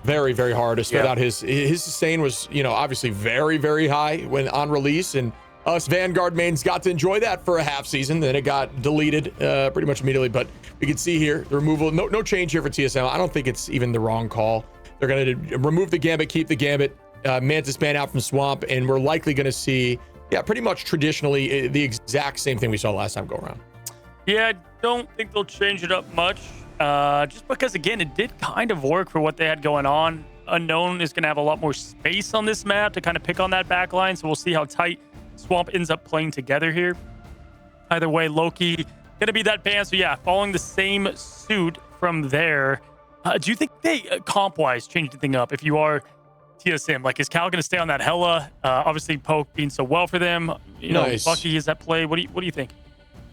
Very, very hard to spit out. His sustain was, obviously very, very high when on release, and us Vanguard mains got to enjoy that for a half season. Then it got deleted pretty much immediately. But we can see here the removal. No change here for TSM. I don't think it's even the wrong call. They're going to remove the Gambit, keep the Gambit, Mantis ban out from Swamp, and we're likely going to see, pretty much traditionally the exact same thing we saw last time go around. Yeah, I don't think they'll change it up much. Just because, again, it did kind of work for what they had going on. Unknown is going to have a lot more space on this map to kind of pick on that back line, so we'll see how tight Swamp ends up playing together here. Either way, Loki going to be that ban, so yeah, following the same suit from there. Do you think they, comp-wise, change anything up if you are TSM? Like, is Cal going to stay on that Hella? Obviously, Poke being so well for them. Nice. Bucky is at play. What do you think?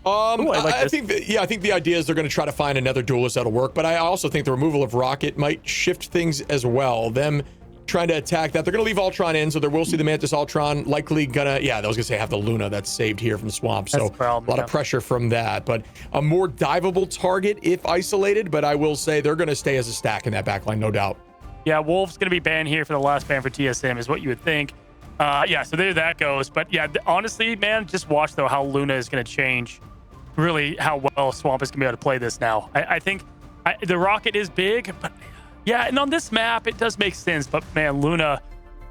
I think the idea is they're going to try to find another duelist that'll work, but I also think the removal of Rocket might shift things as well. Them trying to attack that, they're going to leave Ultron in, so there will see the Mantis Ultron likely gonna, I was gonna say have the Luna that's saved here from Swamp, so a lot of pressure from that, but a more diveable target if isolated. But I will say they're going to stay as a stack in that backline, no doubt. Yeah, Wolf's going to be banned here for the last ban for TSM is what you would think. So there that goes. But yeah, honestly, man, just watch though how Luna is going to change really how well Swamp is going to be able to play this now. I think the Rocket is big, but yeah, and on this map, it does make sense. But man, Luna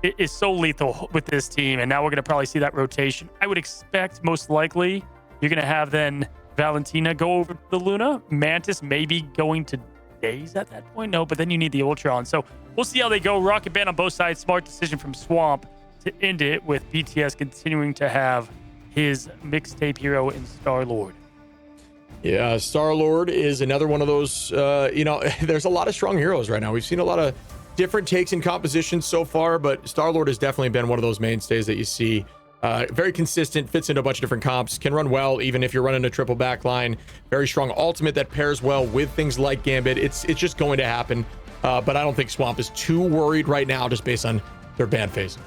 is so lethal with this team, and now we're going to probably see that rotation. I would expect most likely you're going to have then Valentina go over to the Luna. Mantis maybe going to Daze at that point. No, but then you need the Ultron. So we'll see how they go. Rocket ban on both sides. Smart decision from Swamp to end it with BTS continuing to have his mixtape hero in Star-Lord. Yeah, Star-Lord is another one of those, there's a lot of strong heroes right now. We've seen a lot of different takes in compositions so far, but Star-Lord has definitely been one of those mainstays that you see. Very consistent, fits into a bunch of different comps, can run well even if you're running a triple back line. Very strong ultimate that pairs well with things like Gambit. It's just going to happen, but I don't think Swamp is too worried right now just based on their ban phase.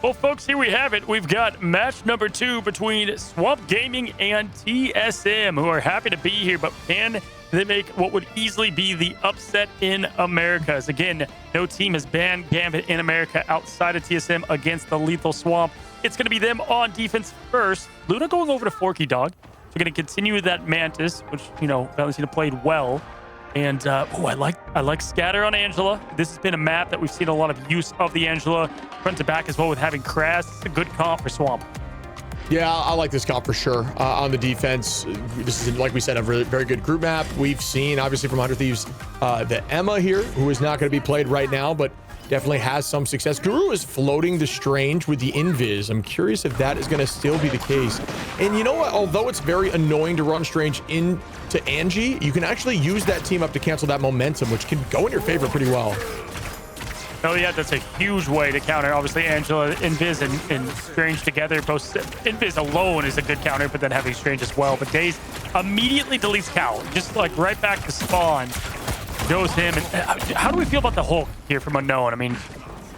Well, folks, here we have it. We've got match number 2 between Swamp Gaming and TSM, who are happy to be here, but can they make what would easily be the upset in America? As again, no team has banned Gambit in America outside of TSM against the lethal Swamp. It's going to be them on defense first. Luna going over to Forky Dog. So we're going to continue with that Mantis, which, Valentina played well. And I like Scatter on Angela. This has been a map that we've seen a lot of use of the Angela front to back as well with having Crass. It's a good comp for Swamp. Yeah, I like this comp for sure. On the defense, this is, like we said, a very good group map. We've seen, obviously, from 100 Thieves, the Emma here, who is not going to be played right now, but definitely has some success. Guru is floating the Strange with the Invis. I'm curious if that is going to still be the case. And you know what? Although it's very annoying to run Strange into Angie, you can actually use that team up to cancel that momentum, which can go in your favor pretty well. Oh, yeah, that's a huge way to counter. Obviously, Angela, Invis, and Strange together. Both Invis alone is a good counter, but then having Strange as well. But Daze immediately deletes Cal, just like right back to spawn. Goes him. And how do we feel about the Hulk here from Unknown? I mean,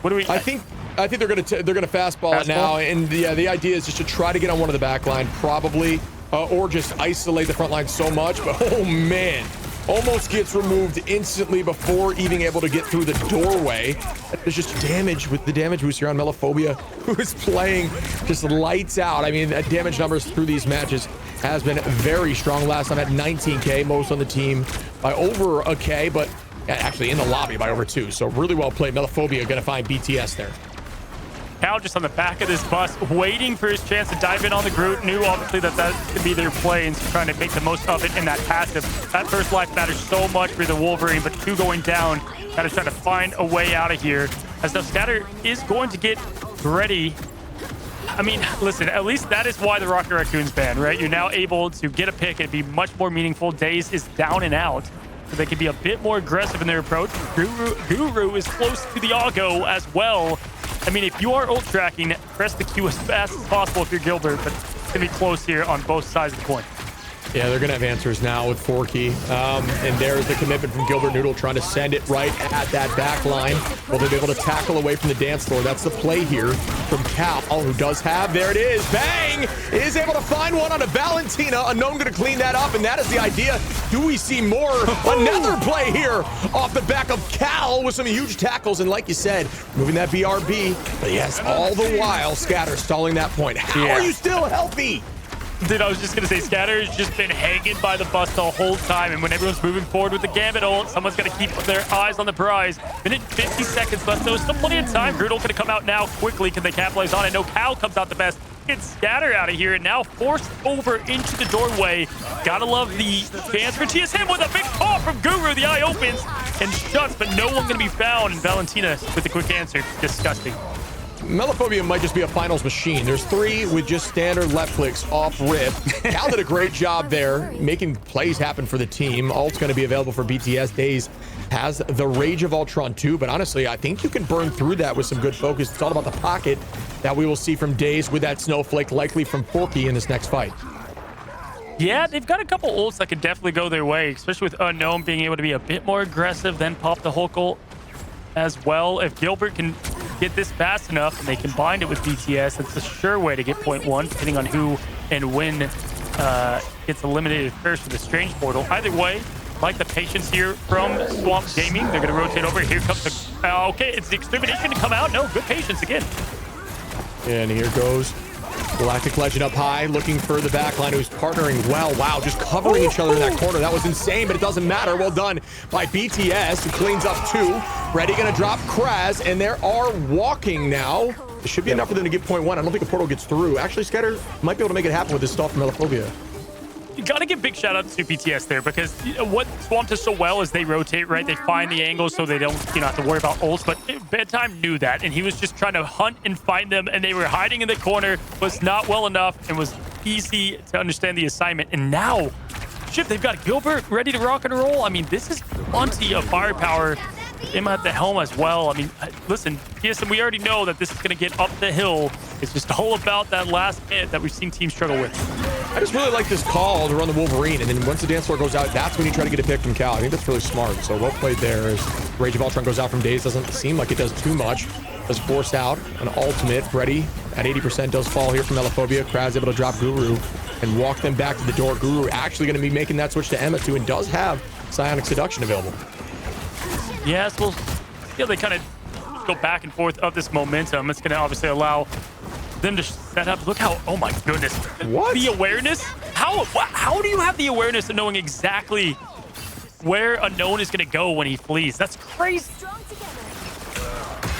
what do we? I think they're gonna fastball it now, and the idea is just to try to get on one of the back line, probably, or just isolate the front line so much. But oh man, almost gets removed instantly before even able to get through the doorway. There's just damage with the damage booster on Melophobia, who is playing just lights out. I mean, damage numbers through these matches has been very strong. Last time at 19k, most on the team by over a k, but actually in the lobby by over 2. So really well played. Melophobia gonna find BTS there. Cal just on the back of this bus, waiting for his chance to dive in on the group. Knew obviously that could be their play, and trying to make the most of it in that passive. That first life matters so much for the Wolverine, but 2 going down. Gotta try to find a way out of here, as the Scatter is going to get ready. I mean, listen, at least that is why the Rocket Raccoon's banned, right? You're now able to get a pick and be much more meaningful. Daze is down and out. so they can be a bit more aggressive in their approach. Guru is close to the Augo as well. I mean, if you are ult tracking, press the Q as fast as possible if you're Gilbert, but it's going to be close here on both sides of the coin. Yeah, they're going to have answers now with Forky. And there's the commitment from Gilbert Noodle trying to send it right at that back line. Will they be able to tackle away from the dance floor? That's the play here from Cal, who does have, there it is, bang! Is able to find one on a Valentina. Unknown going to clean that up, and that is the idea. Do we see more? Another play here off the back of Cal with some huge tackles. And like you said, moving that BRB. But yes, all the while, Scatter stalling that point. How are you still healthy? Dude, I was just going to say, Scatter's just been hanging by the bus the whole time. And when everyone's moving forward with the Gambit ult, someone's got to keep their eyes on the prize. Minute 50 seconds left, though. Still plenty of time. Grudel going to come out now quickly. Can they capitalize on it? No, Cal comes out the best. Gets Scatter out of here and now forced over into the doorway. Gotta love the chance for TSM with a big call from Guru. The eye opens and shuts, but no one going to be found. And Valentina with the quick answer. Disgusting. Melophobia might just be a finals machine. There's 3 with just standard left clicks off rip. Cal did a great job there, making plays happen for the team. Ult's going to be available for BTS. Days has the Rage of Ultron too, but honestly, I think you can burn through that with some good focus. It's all about the pocket that we will see from Days with that Snowflake, likely from Forky in this next fight. Yeah, they've got a couple ults that could definitely go their way, especially with Unknown being able to be a bit more aggressive, then pop the Hulk ult as well. If Gilbert can get this fast enough and they combine it with BTS, it's a sure way to get point 1, depending on who and when gets eliminated first for the Strange Portal. Either way, like the patience here from Swamp Gaming. They're going to rotate over. Here comes the... okay, it's the Extermination to come out. No, good patience again. And here goes Galactic Legend up high, looking for the backline, who's partnering well. Wow, just covering each other in that corner. That was insane, but it doesn't matter. Well done by BTS, who cleans up 2. Ready, gonna drop Kraz, and there are walking now. It should be enough for them to get point 1. I don't think a portal gets through. Actually, Scatter might be able to make it happen with this stall from Melophobia. You gotta give big shout out to BTS there, because what Swamp does so well is they rotate, right? They find the angles so they don't, have to worry about ults. But Bedtime knew that, and he was just trying to hunt and find them, and they were hiding in the corner. Was not well enough, and was easy to understand the assignment. And now, shit, they've got Gilbert ready to rock and roll. I mean, this is plenty of firepower. Him at the helm as well. I mean, listen, TSM, we already know that this is going to get up the hill. It's just all about that last bit that we've seen teams struggle with. I just really like this call to run the Wolverine, and then once the dance floor goes out, that's when you try to get a pick from Cal. I think that's really smart. So well played there. As Rage of Ultron goes out from Days, doesn't seem like it does too much. Does force out an ultimate. Ready at 80% does fall here from Melophobia. Kraz able to drop Guru and walk them back to the door. Guru actually going to be making that switch to Emma too, and does have Psionic Seduction available. Yes, well, they kind of go back and forth of this momentum. It's going to obviously allow them to set up. Look how, oh my goodness. What? The awareness? How do you have the awareness of knowing exactly where Unknown is going to go when he flees? That's crazy.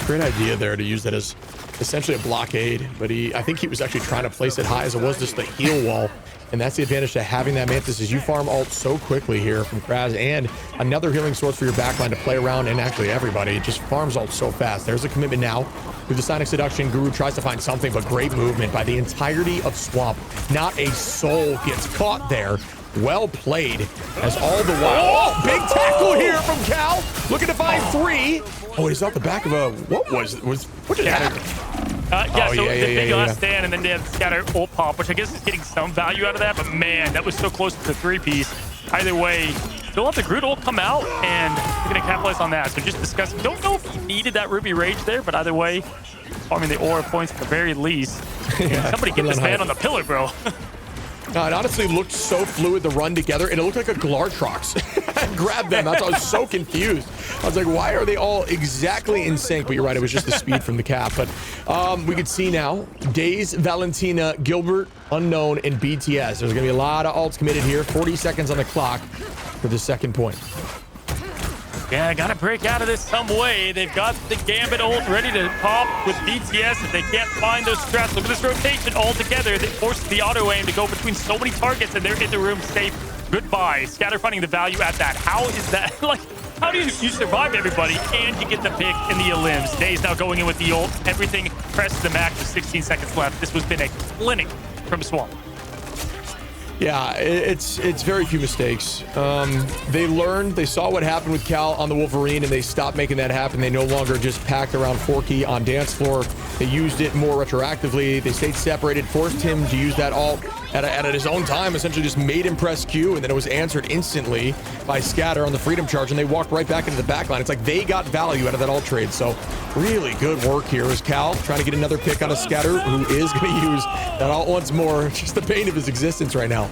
Great idea there to use that as essentially a blockade, but I think he was actually trying to place it high as it was just the heal wall. And that's the advantage to having that Mantis, is you farm ult so quickly here from Kraz, and another healing source for your backline to play around, and actually everybody. It just farms ult so fast. There's a commitment now through the Sonic Seduction. Guru tries to find something, but great movement by the entirety of Swamp. Not a soul gets caught there. Well played, as all the while. Oh, big tackle here from Cal. Looking to find 3. Oh, he's off the back of a, what just happened? The big last stand, and then they have Scatter ult pop, which I guess is getting some value out of that, but man, that was so close to the 3-piece. Either way, they'll let the Groot ult come out, and they're going to capitalize on that. So just discussing, don't know if he needed that Ruby Rage there, but either way, farming the aura points at the very least. Somebody get this man on the pillar, bro. It honestly looked so fluid, the run together, and it looked like a Glartrox. Grabbed them. I was so confused. I was like, why are they all exactly in sync? But you're right, it was just the speed from the cap. But we could see now, Days, Valentina, Gilbert, Unknown, and BTS. There's going to be a lot of ults committed here. 40 seconds on the clock for the second point. Yeah, gotta break out of this some way. They've got the Gambit ult ready to pop with BTS if they can't find those traps. Look at this rotation all together. They force the auto aim to go between so many targets, and they're in the room safe. Goodbye. Scatter finding the value at that. How is that? Like, how do you survive everybody and you get the pick in the elims? Days now going in with the ult. Everything pressed to the max with 16 seconds left. This has been a clinic from Swamp. Yeah, it's very few mistakes. They learned, they saw what happened with Cal on the Wolverine, and they stopped making that happen. They no longer just packed around Forky on dance floor. They used it more retroactively. They stayed separated, forced him to use that ult at his own time, essentially just made him press Q, and then it was answered instantly by Scatter on the Freedom Charge, and they walked right back into the backline. It's like they got value out of that ult trade. So really good work here as Cal trying to get another pick on a Scatter, who is going to use that ult once more. Just the pain of his existence right now.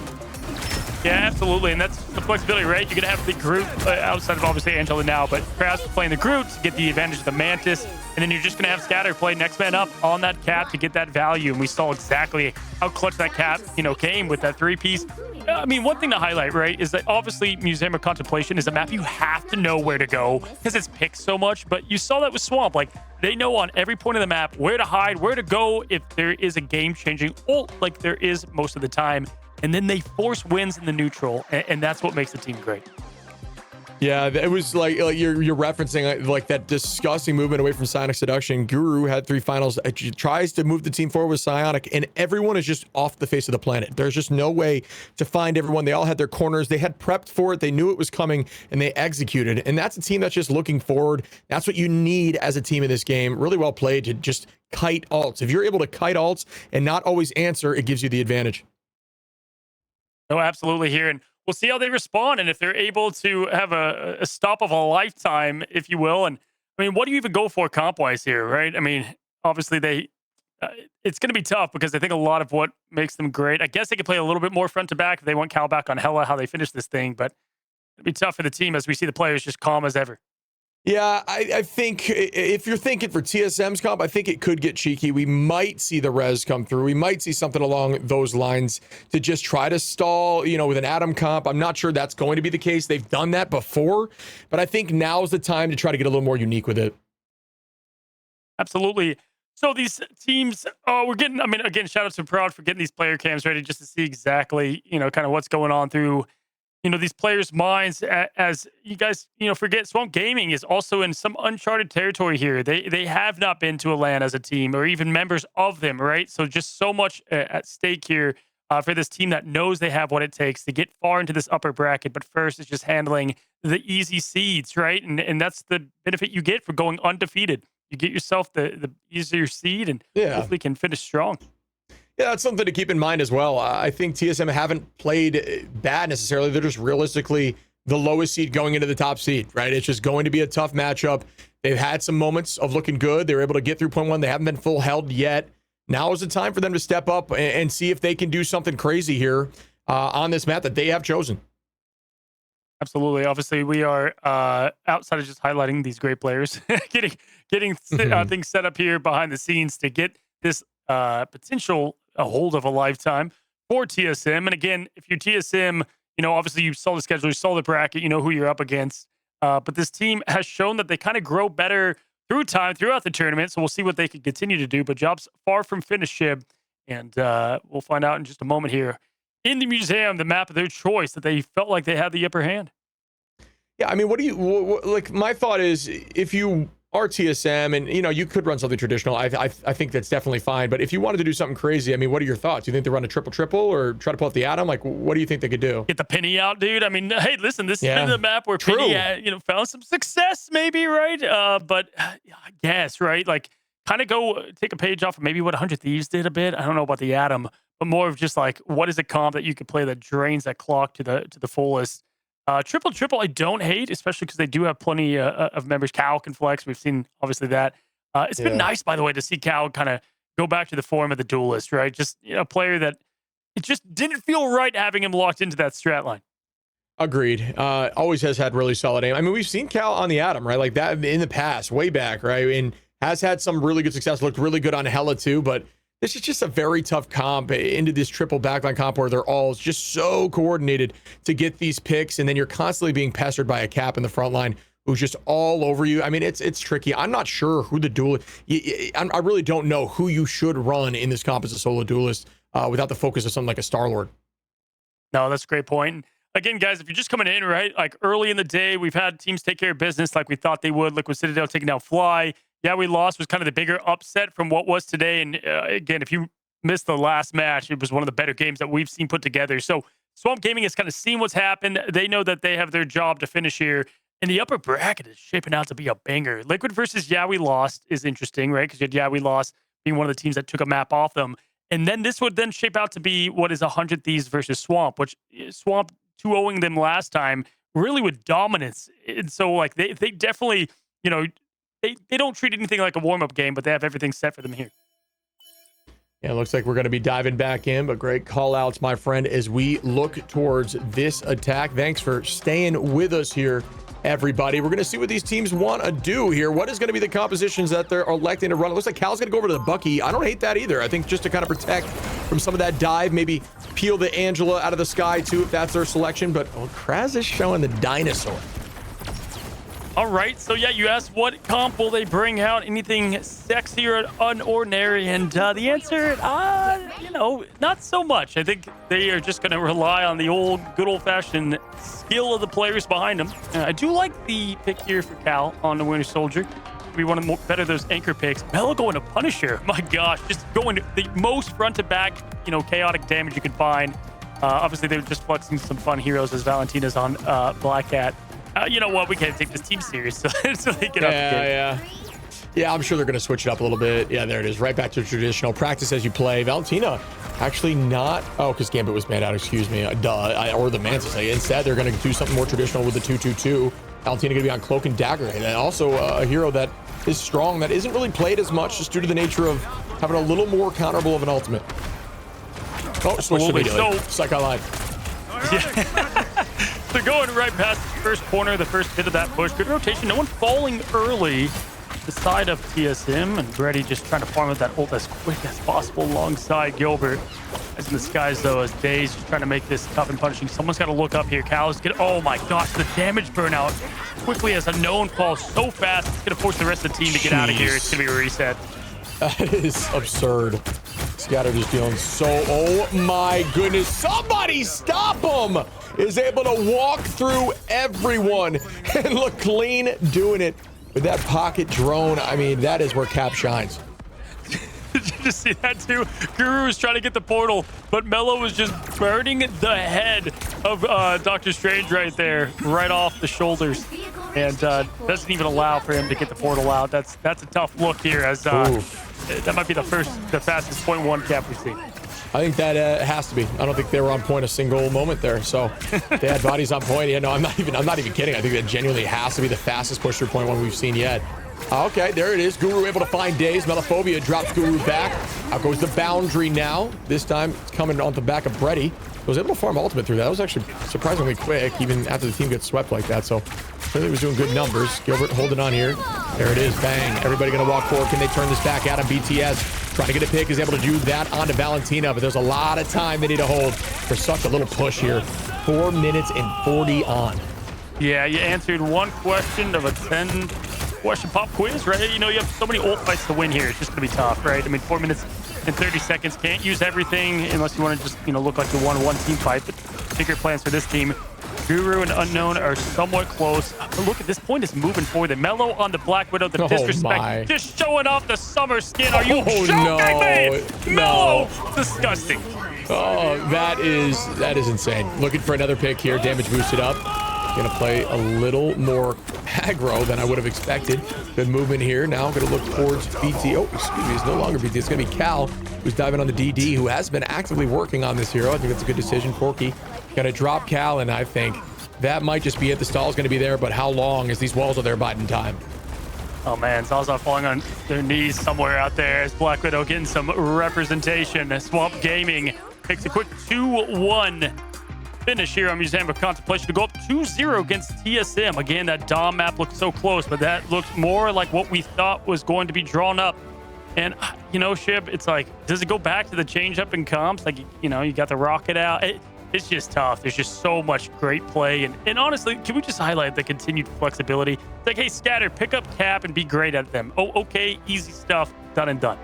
Yeah, absolutely, and that's the flexibility, right? You're going to have the Groot outside of obviously Angela now, but perhaps playing the Groot to get the advantage of the Mantis, and then you're just going to have Scatter play next man up on that cap to get that value, and we saw exactly how clutch that cap, came with that three-piece. I mean, one thing to highlight, right, is that obviously Museum of Contemplation is a map you have to know where to go because it's picked so much, but you saw that with Swamp. Like, they know on every point of the map where to hide, where to go if there is a game-changing ult, like there is most of the time. And then they force wins in the neutral, and that's what makes the team great. Yeah, it was like you're referencing like that disgusting movement away from Psionic Seduction. Guru had 3 finals. Tries to move the team forward with Psionic, and everyone is just off the face of the planet. There's just no way to find everyone. They all had their corners. They had prepped for it. They knew it was coming, and they executed. And that's a team that's just looking forward. That's what you need as a team in this game. Really well played to just kite ults. If you're able to kite ults and not always answer, it gives you the advantage. No, absolutely here. And we'll see how they respond and if they're able to have a stop of a lifetime, if you will. And I mean, what do you even go for comp-wise here, right? I mean, obviously it's going to be tough because I think a lot of what makes them great, I guess they could play a little bit more front to back if they want Cal back on Hella, how they finish this thing, but it'll be tough for the team as we see the players just calm as ever. Yeah, I think if you're thinking for TSM's comp, I think it could get cheeky. We might see the res come through. We might see something along those lines to just try to stall, with an Adam comp. I'm not sure that's going to be the case. They've done that before, but I think now's the time to try to get a little more unique with it. Absolutely. So these teams, we're getting, I mean, again, shout out to Proud for getting these player cams ready just to see exactly, kind of what's going on through these players' minds. As you guys, forget, Swamp Gaming is also in some uncharted territory here. They have not been to a LAN as a team or even members of them, right? So just so much at stake here for this team that knows they have what it takes to get far into this upper bracket. But first, it's just handling the easy seeds, right? And that's the benefit you get for going undefeated. You get yourself the easier seed and hopefully can finish strong. Yeah, that's something to keep in mind as well. I think TSM haven't played bad necessarily. They're just realistically the lowest seed going into the top seed, right? It's just going to be a tough matchup. They've had some moments of looking good. They were able to get through point 1. They haven't been full held yet. Now is the time for them to step up and see if they can do something crazy here on this map that they have chosen. Absolutely. Obviously, we are outside of just highlighting these great players, getting things set up here behind the scenes to get this potential a hold of a lifetime for TSM. And again, if you're TSM, obviously you saw the schedule, you saw the bracket, you know who you're up against. But this team has shown that they kind of grow better through time, throughout the tournament. So we'll see what they can continue to do. But job's far from finished, Shib. And we'll find out in just a moment here in the museum, the map of their choice that they felt like they had the upper hand. Yeah, I mean, like my thought is if you are TSM and, you could run something traditional, I think that's definitely fine. But if you wanted to do something crazy, I mean, what are your thoughts? Do you think they run a triple or try to pull up the Atom? Like, what do you think they could do? Get the Penny out, dude. I mean, hey, listen, this has been the map where Penny, found some success maybe, right? But I guess, right? Like, kind of go take a page off of maybe what 100 Thieves did a bit. I don't know about the Atom, but more of just like, what is a comp that you could play that drains that clock to the fullest? Triple, I don't hate, especially because they do have plenty of members. Cal can flex. We've seen, obviously, that. It's been nice, by the way, to see Cal kind of go back to the form of the duelist, right? Just a player that it just didn't feel right having him locked into that strat line. Agreed. Always has had really solid aim. I mean, we've seen Cal on the Atom, right? Like that in the past, way back, right? And has had some really good success. Looked really good on Hella, too, but this is just a very tough comp into this triple backline comp where they're all just so coordinated to get these picks, and then you're constantly being pestered by a cap in the front line who's just all over you. I mean, it's tricky. I'm not sure who the duelist. I really don't know who you should run in this comp as a solo duelist without the focus of something like a Star-Lord. No, that's a great point. Again, guys, if you're just coming in, right, like early in the day, we've had teams take care of business like we thought they would. Liquid Citadel taking down Fly. Yeah, we lost was kind of the bigger upset from what was today. And again, if you missed the last match, it was one of the better games that we've seen put together. So Swamp Gaming has kind of seen what's happened. They know that they have their job to finish here. And the upper bracket is shaping out to be a banger. Liquid versus Yeah We Lost is interesting, right? Because you had Yeah We Lost being one of the teams that took a map off them. And then this would then shape out to be what is 100 Thieves versus Swamp, which Swamp 2-0ing them last time really with dominance. And so, like, they definitely, you know, they don't treat anything like a warm-up game, but they have everything set for them here. Yeah, it looks like we're going to be diving back in, but great call outs, my friend, as we look towards this attack. Thanks for staying with us here, everybody. We're going to see what these teams want to do here. What is going to be the compositions that they're electing to run? It looks like Cal's going to go over to the Bucky. I don't hate that either. I think just to kind of protect from some of that dive, maybe peel the Angela out of the sky too, if that's their selection. But Kraz is showing the dinosaur. All right, so yeah, you asked what comp will they bring out? Anything sexy or unordinary? And the answer, you know, not so much. I think they are just going to rely on the good old-fashioned skill of the players behind them. I do like the pick here for Cal on the Winter Soldier. We want to better those anchor picks. Mello going to Punisher. My gosh, just going the most front-to-back, you know, chaotic damage you can find. Obviously, they're just flexing some fun heroes as Valentina's on Black Cat. You know what? We can't take this team serious, so they get up again. Yeah, I'm sure they're going to switch it up a little bit. Yeah, there it is. Right back to traditional. Practice as you play. Valentina actually not... Oh, because Gambit was banned out. Excuse me. Or the Mantis. Instead, they're going to do something more traditional with the 2-2-2. Valentina going to be on Cloak and Dagger. And also a hero that is strong, that isn't really played as much just due to the nature of having a little more counterable of an ultimate. Oh, switched immediately. Psych Online. Yeah. They're going right past the first corner, the first hit of that push. Good rotation. No one falling early. The side of TSM, and Brady just trying to farm with that ult as quick as possible alongside Gilbert. As in the skies, though, as Daze just trying to make this tough and punishing. Someone's got to look up here. Cal's get. Oh my gosh, the damage burnout quickly as Unknown falls so fast. It's going to force the rest of the team to get out of here. It's going to be a reset. That is absurd. Scatter just feeling so... Oh my goodness. Somebody stop him! Is able to walk through everyone and look clean doing it with that pocket drone. I mean, that is where Cap shines. Did you just see that too? Guru was trying to get the portal, but Mello was just burning the head of Doctor Strange right there, right off the shoulders. And doesn't even allow for him to get the portal out. That's a tough look here, as that might be the fastest 0.1 cap we've seen. I think that has to be. I don't think they were on point a single moment there. So they had bodies on point. Yeah, no, I'm not even kidding. I think that genuinely has to be the fastest push through 0.1 we've seen yet. Okay, there it is. Guru able to find Daze. Melophobia drops Guru back. Out goes the boundary now. This time it's coming on the back of Brady. Was able to farm ultimate through that. That was actually surprisingly quick, even after the team gets swept like that. So clearly was doing good numbers. Gilbert holding on here. There it is. Bang. Everybody going to walk forward. Can they turn this back out on BTS? Trying to get a pick. Is able to do that onto Valentina, but there's a lot of time they need to hold for such a little push here. 4 minutes and 40 on. Yeah, you answered one question of a 10-question pop quiz, right? You know, you have so many ult fights to win here. It's just going to be tough, right? I mean, 4 minutes and 30 seconds. Can't use everything unless you want to just, you know, look like you won one team fight. But bigger plans for this team. Guru and Unknown are somewhat close. But look, at this point is moving forward. The Mellow on the Black Widow, the disrespect. My. Just showing off the summer skin. Are you joking me? No. Disgusting. Oh, that is insane. Looking for another pick here. Damage boosted up. Gonna play a little more aggro than I would have expected. Good movement here. Now gonna look towards BT. Oh, excuse me, it's no longer BT. It's gonna be Cal, who's diving on the DD, who has been actively working on this hero. I think that's a good decision. Porky gonna drop Cal, and I think that might just be it. The stall's gonna be there, but how long as these walls are there biding time? Oh man, Zaza falling on their knees somewhere out there as Black Widow getting some representation. Swamp Gaming takes a quick 2-1 finish here on Museum of Contemplation to go up 2-0 against TSM. Again, that Dom map looked so close, but that looked more like what we thought was going to be drawn up. And, you know, Shib, it's like, does it go back to the change up in comps? Like, you know, you got the rocket out. It's just tough. There's just so much great play. And honestly, can we just highlight the continued flexibility? It's like, hey, Scatter, pick up Cap and be great at them. Oh, okay, easy stuff, done and done.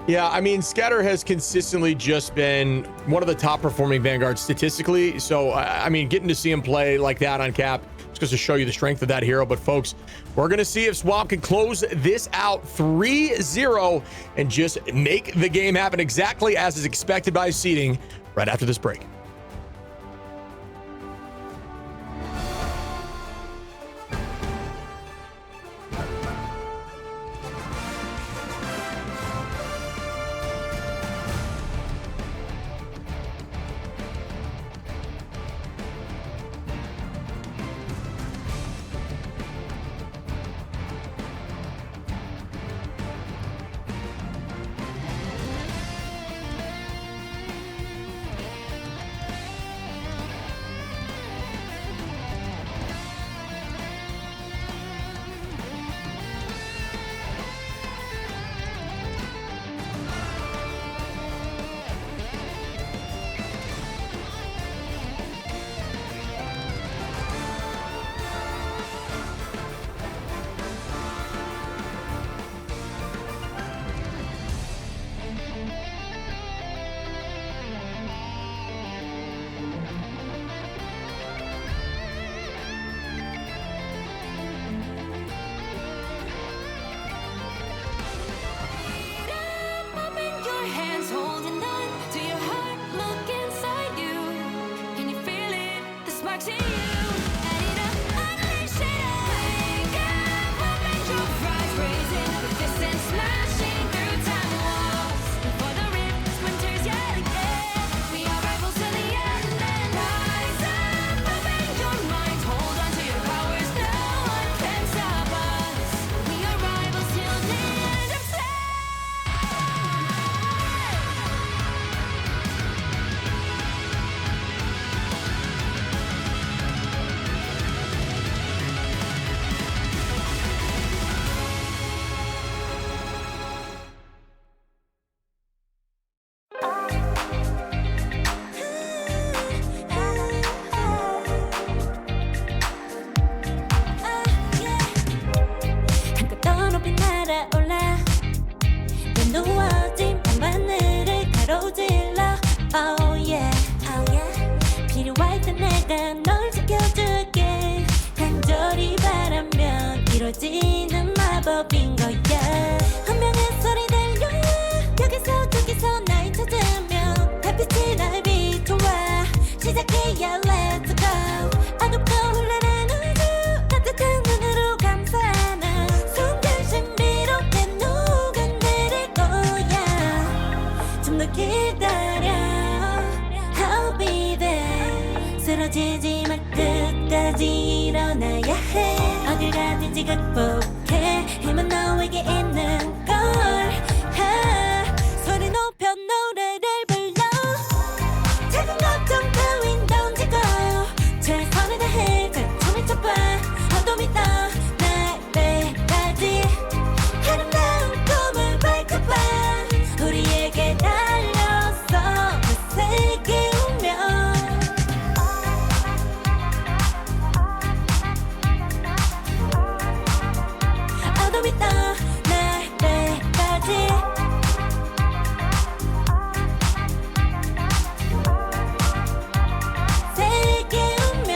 Yeah, I mean, Scatter has consistently just been one of the top performing Vanguards statistically. So, I mean, getting to see him play like that on Cap just goes to show you the strength of that hero. But, folks, we're going to see if Swamp can close this out 3-0 and just make the game happen exactly as is expected by seeding right after this break. 마법인 거야 운명의 소리 들려 여기서 저기서 날 찾으면 달빛이 날 비춰와 시작해야 let's go 어둡고 흘러는 우주 따뜻한 눈으로 감싸나 순간 신비롭게 녹아내릴 거야 좀 더 기다려 I'll be there 쓰러지지 마 끝까지 일어나야 해 어딜 가든지 극복해 힘은 너에게 있는 걸 소리 높여 노래를 불러 작은 걱정 따윈 던지고 최선을 다해 작품을 쳐봐 어둠이 떠날 때까지 아름다운 꿈을 밝혀봐 우리에게 달려서 그 세계 운명 어둠이 떠날 때까지 세계 운명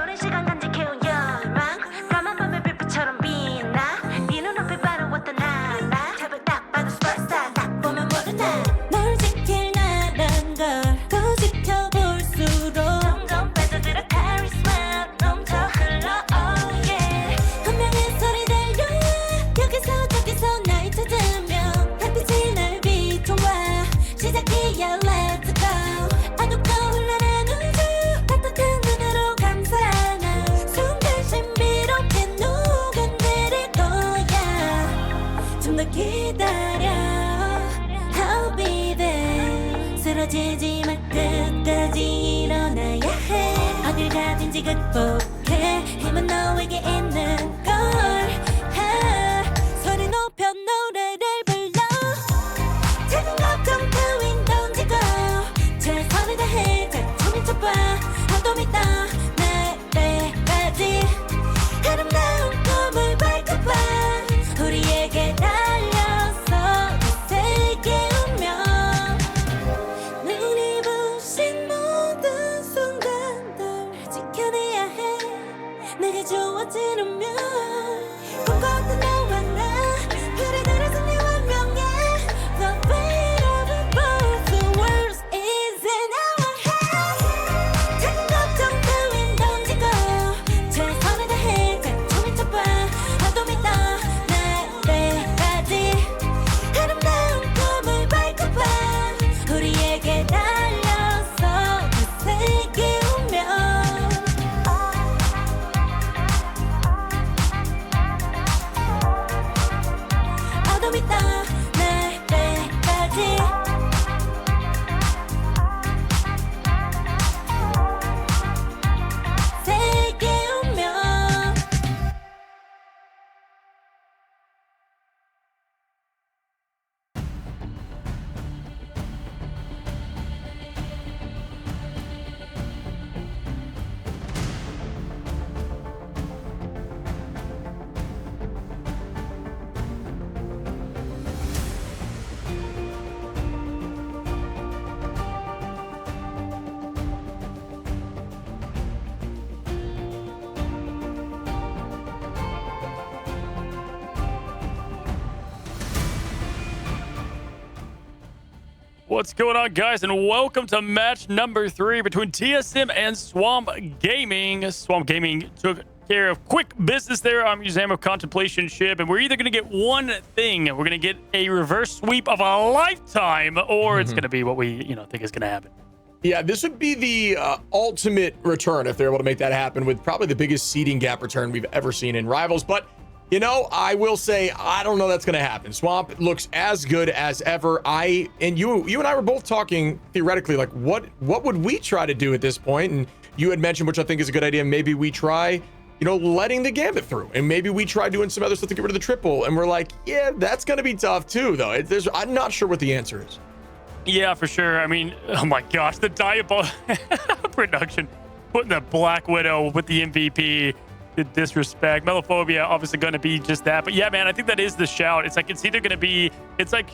오랜 시간 간직해온 열망 까만 밤의 빛처럼 빛나 네 눈앞에 바로 왔던 나라 탑을 딱 봐도 superstar 딱 보면 모르나 널 지킬 나란 걸더 지켜볼수록 점점 빠져들어 카리스마 넘쳐 흘러 oh yeah 운명의 소리 들려 여기서 저기서 날 찾으면 달빛이 날 비춰와 시작이야 let's go 어둡고 흘러는 우주 따뜻한 눈으로 감싸나 순간 신비롭게 녹아내릴 거야 좀 더 기다려 I'll be there 쓰러지지 마 끝까지 일어나야 해 어딜 가든지 극복해 힘은 너에게 있는 걸 소리 높여 노래를 불러 작은 걱정 따윈 던지고 최선을 다해 작품을 쳐봐 어둠이 떠날 때까지 아름다운 꿈을 밝혀봐 우리에게 달려서 그 세계 운명 눈이 부신 모든 순간들 지켜내야 해 내게 주어지는 꿈꿨던 너와 나 그래 그래서 네 운명에 The fate of both the worlds is in our hands 작은 걱정 따윈 던지고 최선을 다해 작품을 쳐봐 어둠이 떠날 때까지 아름다운 꿈을 밝혀봐 우리에게 달려서 그 세계 운명 어둠이 떠날 때까지 세계 운명 What's going on, guys, and welcome to match number 3 between TSM and Swamp Gaming. Swamp Gaming took care of quick business there on Museum of Contemplation ship, and we're either going to get one thing. We're going to get a reverse sweep of a lifetime, or it's going to be what we think is going to happen. Yeah, this would be the ultimate return if they're able to make that happen, with probably the biggest seeding gap return we've ever seen in Rivals. But I will say, I don't know that's going to happen. Swamp looks as good as ever. You and I were both talking theoretically, like what would we try to do at this point? And you had mentioned, which I think is a good idea, maybe we try, letting the gambit through, and maybe we try doing some other stuff to get rid of the triple. And we're like, yeah, that's going to be tough too, though. I'm not sure what the answer is. Yeah, for sure. I mean, oh my gosh, the Diablo production, putting the Black Widow with the MVP. The disrespect. Melophobia obviously going to be just that. But yeah, man, I think that is the shout. It's like, it's either going to be, it's like,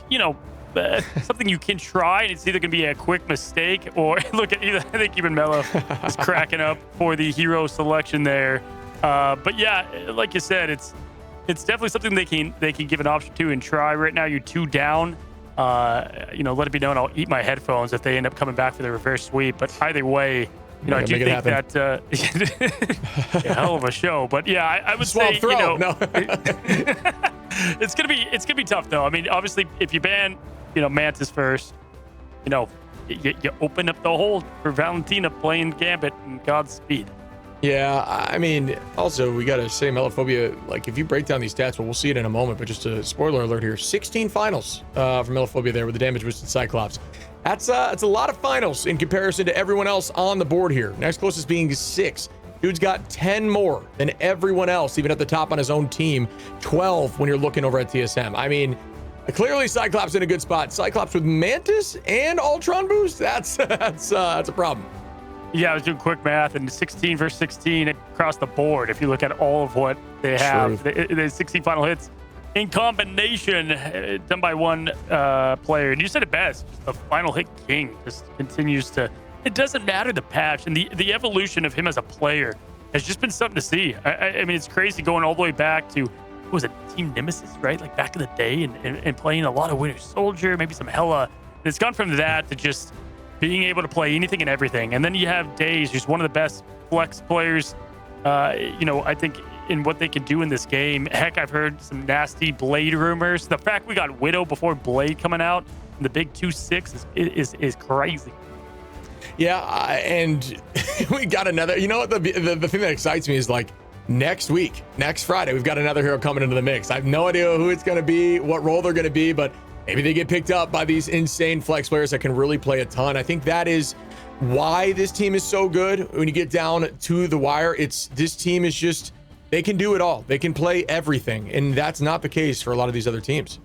something you can try, and it's either going to be a quick mistake, or look at, I think even Melo is cracking up for the hero selection there. But yeah, like you said, it's it's definitely something they can give an option to and try. Right now, you're 2 down. Let it be known I'll eat my headphones if they end up coming back for the reverse sweep. But either way, I do think that a hell of a show. But yeah, I would Swamp say throw. No. it's gonna be tough though. I mean, obviously, if you ban Mantis first, you open up the hole for Valentina playing Gambit, and Godspeed. Yeah, I mean, also we gotta say Melophobia, like if you break down these stats, well, we'll see it in a moment, but just a spoiler alert here, 16 finals for Melophobia there with the damage boosted Cyclops. That's a lot of finals in comparison to everyone else on the board here. Next closest being 6. Dude's got 10 more than everyone else, even at the top on his own team. 12 when you're looking over at TSM. I mean, clearly Cyclops in a good spot. Cyclops with Mantis and Ultron boost, that's a problem. Yeah, I was doing quick math, and 16 versus 16 across the board. If you look at all of what they have, the 16 final hits in combination done by one player. And you said it best, just the final hit king just continues to, it doesn't matter the patch, and the evolution of him as a player has just been something to see. I mean, it's crazy going all the way back to, what was it, Team Nemesis, right? Like back in the day, and playing a lot of Winter Soldier, maybe some Hela. And it's gone from that to just being able to play anything and everything. And then you have Daze, who's one of the best flex players, I think, in what they can do in this game. Heck, I've heard some nasty Blade rumors. The fact we got Widow before Blade coming out, and the big 2-6 is crazy. Yeah, and we got another. You know what? The thing that excites me is like next week, next Friday, we've got another hero coming into the mix. I have no idea who it's going to be, what role they're going to be, but maybe they get picked up by these insane flex players that can really play a ton. I think that is why this team is so good. When you get down to the wire, this team is just, they can do it all. They can play everything, and that's not the case for a lot of these other teams.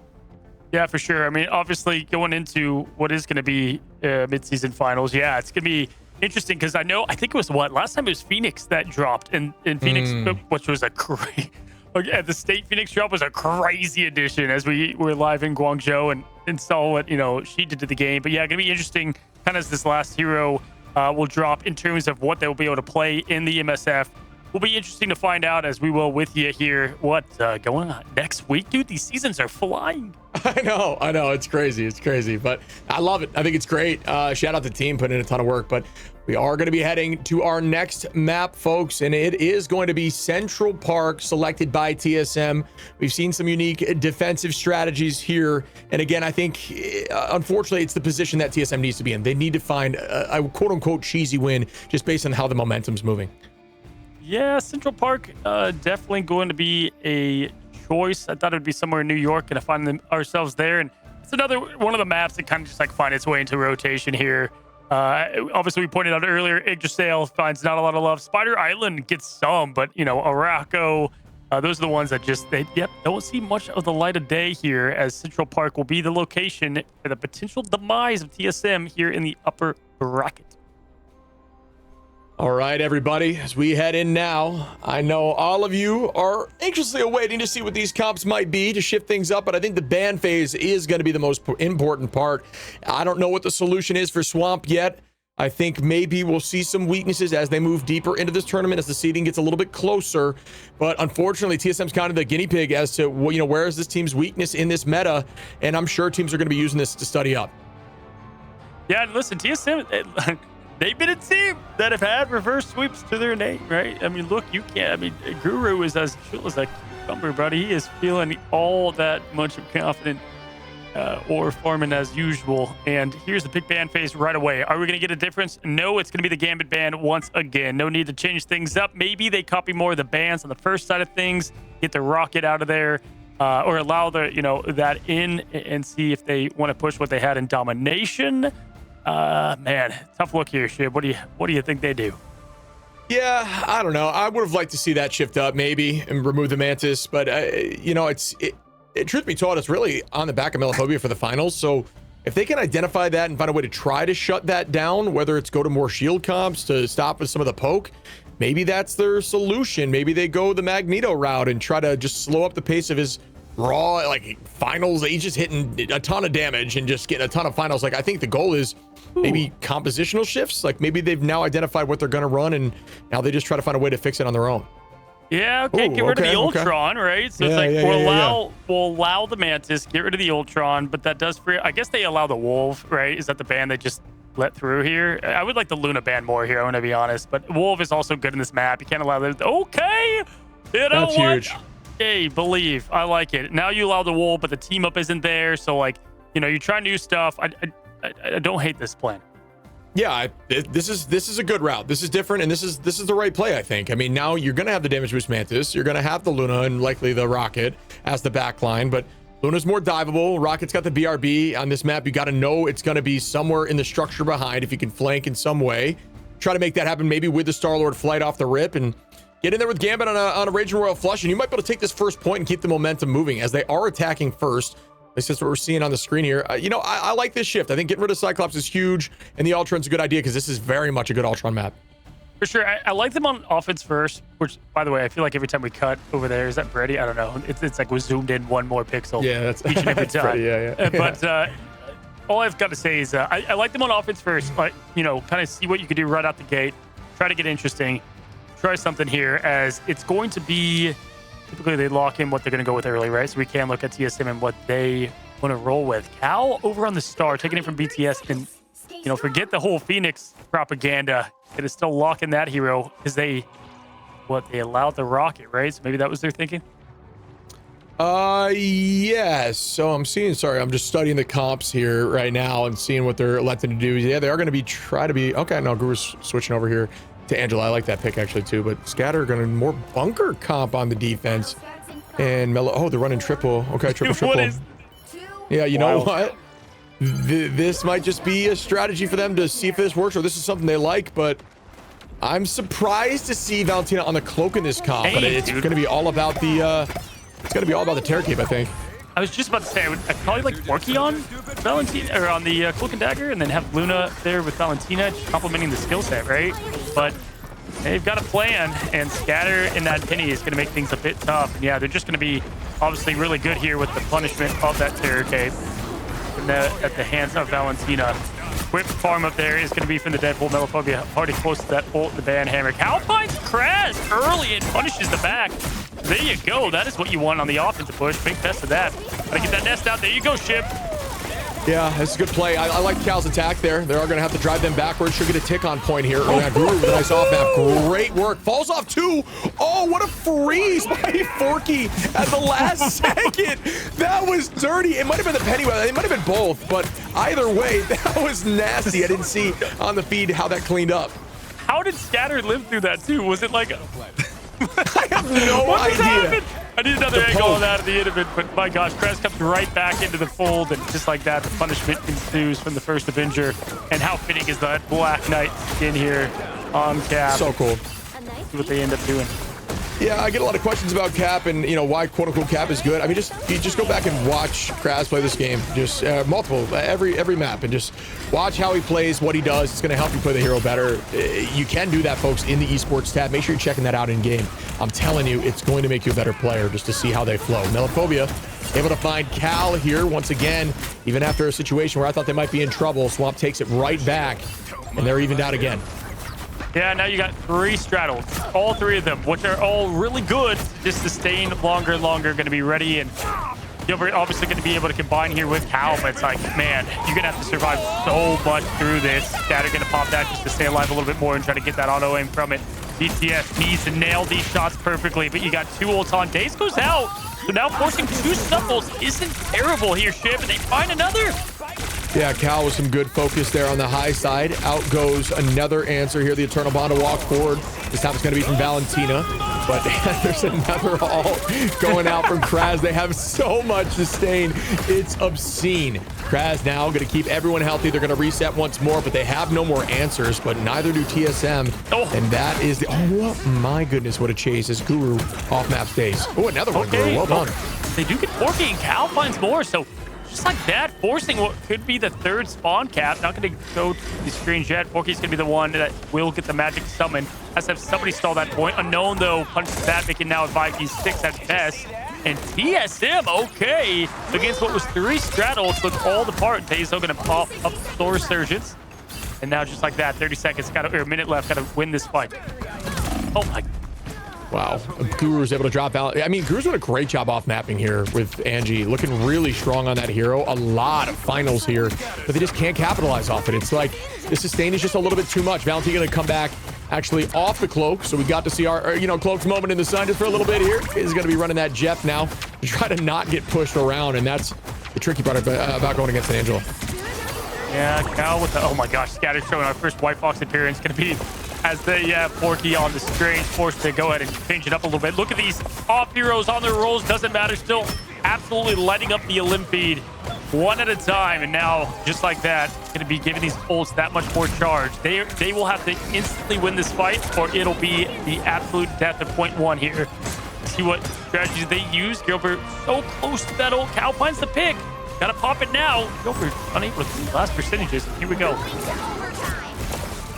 Yeah, for sure. I mean, obviously, going into what is going to be midseason finals, yeah, it's going to be interesting because I think it was last time it was Phoenix that dropped, and Phoenix, which was a crazy. The state Phoenix drop was a crazy addition as we were live in Guangzhou and saw what she did to the game. But yeah, gonna be interesting kind of as this last hero will drop in terms of what they'll be able to play in the MSF. Will be interesting to find out, as we will with you here, what's going on next week, dude. These seasons are flying. I know, it's crazy, but I love it. I think it's great. Shout out to the team, putting in a ton of work. But we are going to be heading to our next map, folks, and it is going to be Central Park, selected by TSM. We've seen some unique defensive strategies here, and again, I think unfortunately it's the position that TSM needs to be in. They need to find a quote-unquote cheesy win just based on how the momentum's moving. Yeah, Central Park definitely going to be a choice. I thought it would be somewhere in New York, and to find ourselves there. And it's another one of the maps that kind of just find its way into rotation here. Obviously, we pointed out earlier, Yggdrasil finds not a lot of love. Spider Island gets some, but Araco, those are the ones that just don't see much of the light of day here, as Central Park will be the location for the potential demise of TSM here in the upper bracket. All right, everybody, as we head in now, I know all of you are anxiously awaiting to see what these comps might be to shift things up, but I think the ban phase is going to be the most important part. I don't know what the solution is for Swamp yet. I think maybe we'll see some weaknesses as they move deeper into this tournament, as the seeding gets a little bit closer. But unfortunately, TSM's kind of the guinea pig as to where is this team's weakness in this meta, and I'm sure teams are going to be using this to study up. Yeah, and listen, TSM. They've been a team that have had reverse sweeps to their name, right? I mean, look, you can't. I mean, Guru is as chill as a cucumber, buddy. He is feeling all that much of confident or farming as usual. And here's the big ban phase right away. Are we going to get a difference? No, it's going to be the Gambit ban once again. No need to change things up. Maybe they copy more of the bans on the first side of things, get the rocket out of there, or allow that in and see if they want to push what they had in domination. Man, tough look here, Shib. What do you think they do? Yeah, I don't know. I would have liked to see that shift up maybe and remove the Mantis, but truth be told, it's really on the back of Melophobia for the finals. So if they can identify that and find a way to try to shut that down, whether it's go to more shield comps to stop with some of the poke, maybe that's their solution. Maybe they go the Magneto route and try to just slow up the pace of his raw finals. He's just hitting a ton of damage and just getting a ton of finals. I think the goal is maybe compositional shifts. Maybe they've now identified what they're going to run, and now they just try to find a way to fix it on their own. Yeah, okay, Ooh, get rid of the okay. Ultron, right? So it's Yeah, like yeah, we'll yeah, yeah, allow the Mantis, get rid of the Ultron, but that does free. I guess they allow the Wolf, right? Is that the ban they just let through here? I would like the Luna ban more here. I want to be honest, but Wolf is also good in this map. You can't allow that. Okay, you know That's what? huge. Hey, believe. I like it. Now you allow the Wolf, but the team up isn't there. So like, you try new stuff. I don't hate this plan. Yeah, this is a good route. This is different, and this is the right play, I think. I mean, now you're gonna have the damage boost Mantis, you're gonna have the Luna and likely the Rocket as the backline, but Luna's more diveable. Rocket's got the BRB on this map. You got to know it's gonna be somewhere in the structure behind if you can flank in some way. Try to make that happen, maybe with the Star-Lord flight off the rip, and get in there with Gambit on a Raging Royal Flush, and you might be able to take this first point and keep the momentum moving as they are attacking first. At least that's what we're seeing on the screen here. I like this shift. I think getting rid of Cyclops is huge, and the Ultron's a good idea because this is very much a good Ultron map. For sure. I like them on offense first, which, by the way, I feel like every time we cut over there, is that Brady? I don't know. It's like we zoomed in one more pixel each and every time. Pretty, yeah. But all I've got to say is I like them on offense first. Like, kind of see what you can do right out the gate. Try to get interesting. Try something here, as it's going to be... Typically, they lock in what they're going to go with early, right? So we can look at TSM and what they want to roll with. Cal over on the Star, taking it from BTS, and forget the whole Phoenix propaganda. It is still locking that hero because they allowed the Rocket, right? So maybe that was their thinking. Yes. So I'm just studying the comps here right now and seeing what they're electing to do. Yeah, they are going to try to be okay. No, Guru's switching over here to Angela. I like that pick actually too, but Scatter going to more bunker comp on the defense, and Mello. Oh, they're running triple. Okay, triple. Yeah, you know what? This might just be a strategy for them to see if this works, or this is something they like. But I'm surprised to see Valentina on the cloak in this comp. But it's going to be all about the Terror Cape, I think. I was just about to say I'd probably like Forky on Valentina or on the Cloak and Dagger, and then have Luna there with Valentina, just complementing the skill set, right? But they've got a plan, and Scatter in that Penny is going to make things a bit tough. And yeah, they're just going to be obviously really good here with the punishment of that Terror Cape at the hands of Valentina. Whip farm up there is going to be from the Deadpool. Melophobia already close to that ult, the Ban Hammer. Cal finds Kraz early and punishes the back. There you go. That is what you want on the offensive push. Big test of that. Gotta get that nest out. There you go, Ship. Yeah, this is a good play. I like Cal's attack there. They are going to have to drive them backwards. Should get a tick on point here. Oh, yeah, Guru with a nice off map. Great work. Falls off two. Oh, what a freeze by Forky at the last second. That was dirty. It might have been the Penny. It might have been both, but either way, that was nasty. I didn't see on the feed how that cleaned up. How did Scatter live through that, too? Was it like... I have no idea. I need another angle on that at the end of it, but my gosh, Kraz comes right back into the fold, and just like that, the punishment ensues from the first Avenger. And how fitting is that Black Knight skin here on Cap? So cool. See what they end up doing. Yeah, I get a lot of questions about Cap and why quote unquote Cap is good. I mean, you just go back and watch Kraz play this game, just every map, and just watch how he plays, what he does. It's going to help you play the hero better. You can do that, folks, in the esports tab. Make sure you're checking that out in game. I'm telling you, it's going to make you a better player just to see how they flow. Melophobia able to find Cal here once again, even after a situation where I thought they might be in trouble. Swamp takes it right back, and they're evened out again. Yeah, now you got 3 straddles, all 3 of them, which are all really good, just sustain longer and longer, going to be ready, and you're obviously going to be able to combine here with Cal, but it's like, man, you're going to have to survive so much through this. Scatter going to pop that just to stay alive a little bit more and try to get that auto aim from it. BTS needs to nail these shots perfectly, but you got 2 ults on. Daze goes out, so now forcing 2 snuffles isn't terrible here, Ship, and they find another. Yeah, Cal with some good focus there on the high side. Out goes another answer here. The Eternal Bond to walk forward. This time it's going to be from Valentina. But there's another ult going out from Kraz. They have so much sustain. It's obscene. Kraz now going to keep everyone healthy. They're going to reset once more, but they have no more answers. But neither do TSM. And that is the... Oh, my goodness, what a chase as Guru off map stays. Oh, another one, Guru. Well done. They do get Forky, and Cal finds more, so... Just like that, forcing what could be the 3rd spawn cap. Not going to go to the screen yet. Forky's going to be the one that will get the magic summon. Has to have somebody stall that point. Unknown, though, punches that, making now a 5v6 at best. And TSM, okay, against what was 3 straddles, look all the part. Dazo going to pop up Thor Surgeons. And now just like that, 30 seconds, or a minute left, got to win this fight. Oh, my. Wow. Guru's able to drop out. I mean, Guru's doing a great job off mapping here with Angie. Looking really strong on that hero. A lot of finals here, but they just can't capitalize off it. It's like the sustain is just a little bit too much. Valentina going to come back actually off the cloak. So we got to see our, cloak's moment in the sun just for a little bit here. Is going to be running that Jeff now to try to not get pushed around. And that's the tricky part about going against an Angela. Yeah, Cal with the, oh my gosh, Scatter showing our first White Fox appearance. Going to be as the Porky on the Strange forced to go ahead and change it up a little bit. Look at these off heroes on their rolls. Doesn't matter. Still absolutely lighting up the Elim feed one at a time. And now, just like that, going to be giving these ults that much more charge. They will have to instantly win this fight, or it'll be the absolute death of point one here. See what strategies they use. Gilbert so close to that ult. Cal finds the pick. Gotta pop it now. Gilbert unable to see last percentages. Here we go.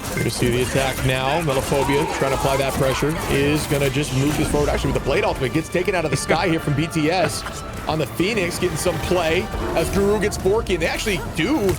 We're going to see the attack now. Melaphobia trying to apply that pressure. Is going to just move this forward. Actually, with the Blade ultimate, gets taken out of the sky here from BTS on the Phoenix, getting some play as Guru gets Forky. And they actually do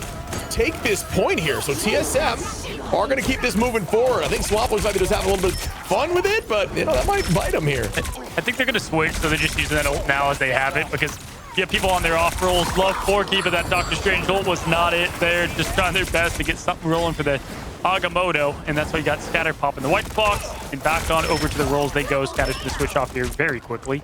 take this point here. So TSM are going to keep this moving forward. I think Swamp looks like they're just having a little bit of fun with it, but, that might bite them here. I think they're going to switch, so they're just using that ult now as they have it, because you have people on their off rolls love Forky, but that Doctor Strange ult was not it. They're just trying their best to get something rolling for the Agamotto, and that's why you got Scatter popping the White Fox, and back on over to the rolls they go. Scatter's going to switch off here very quickly.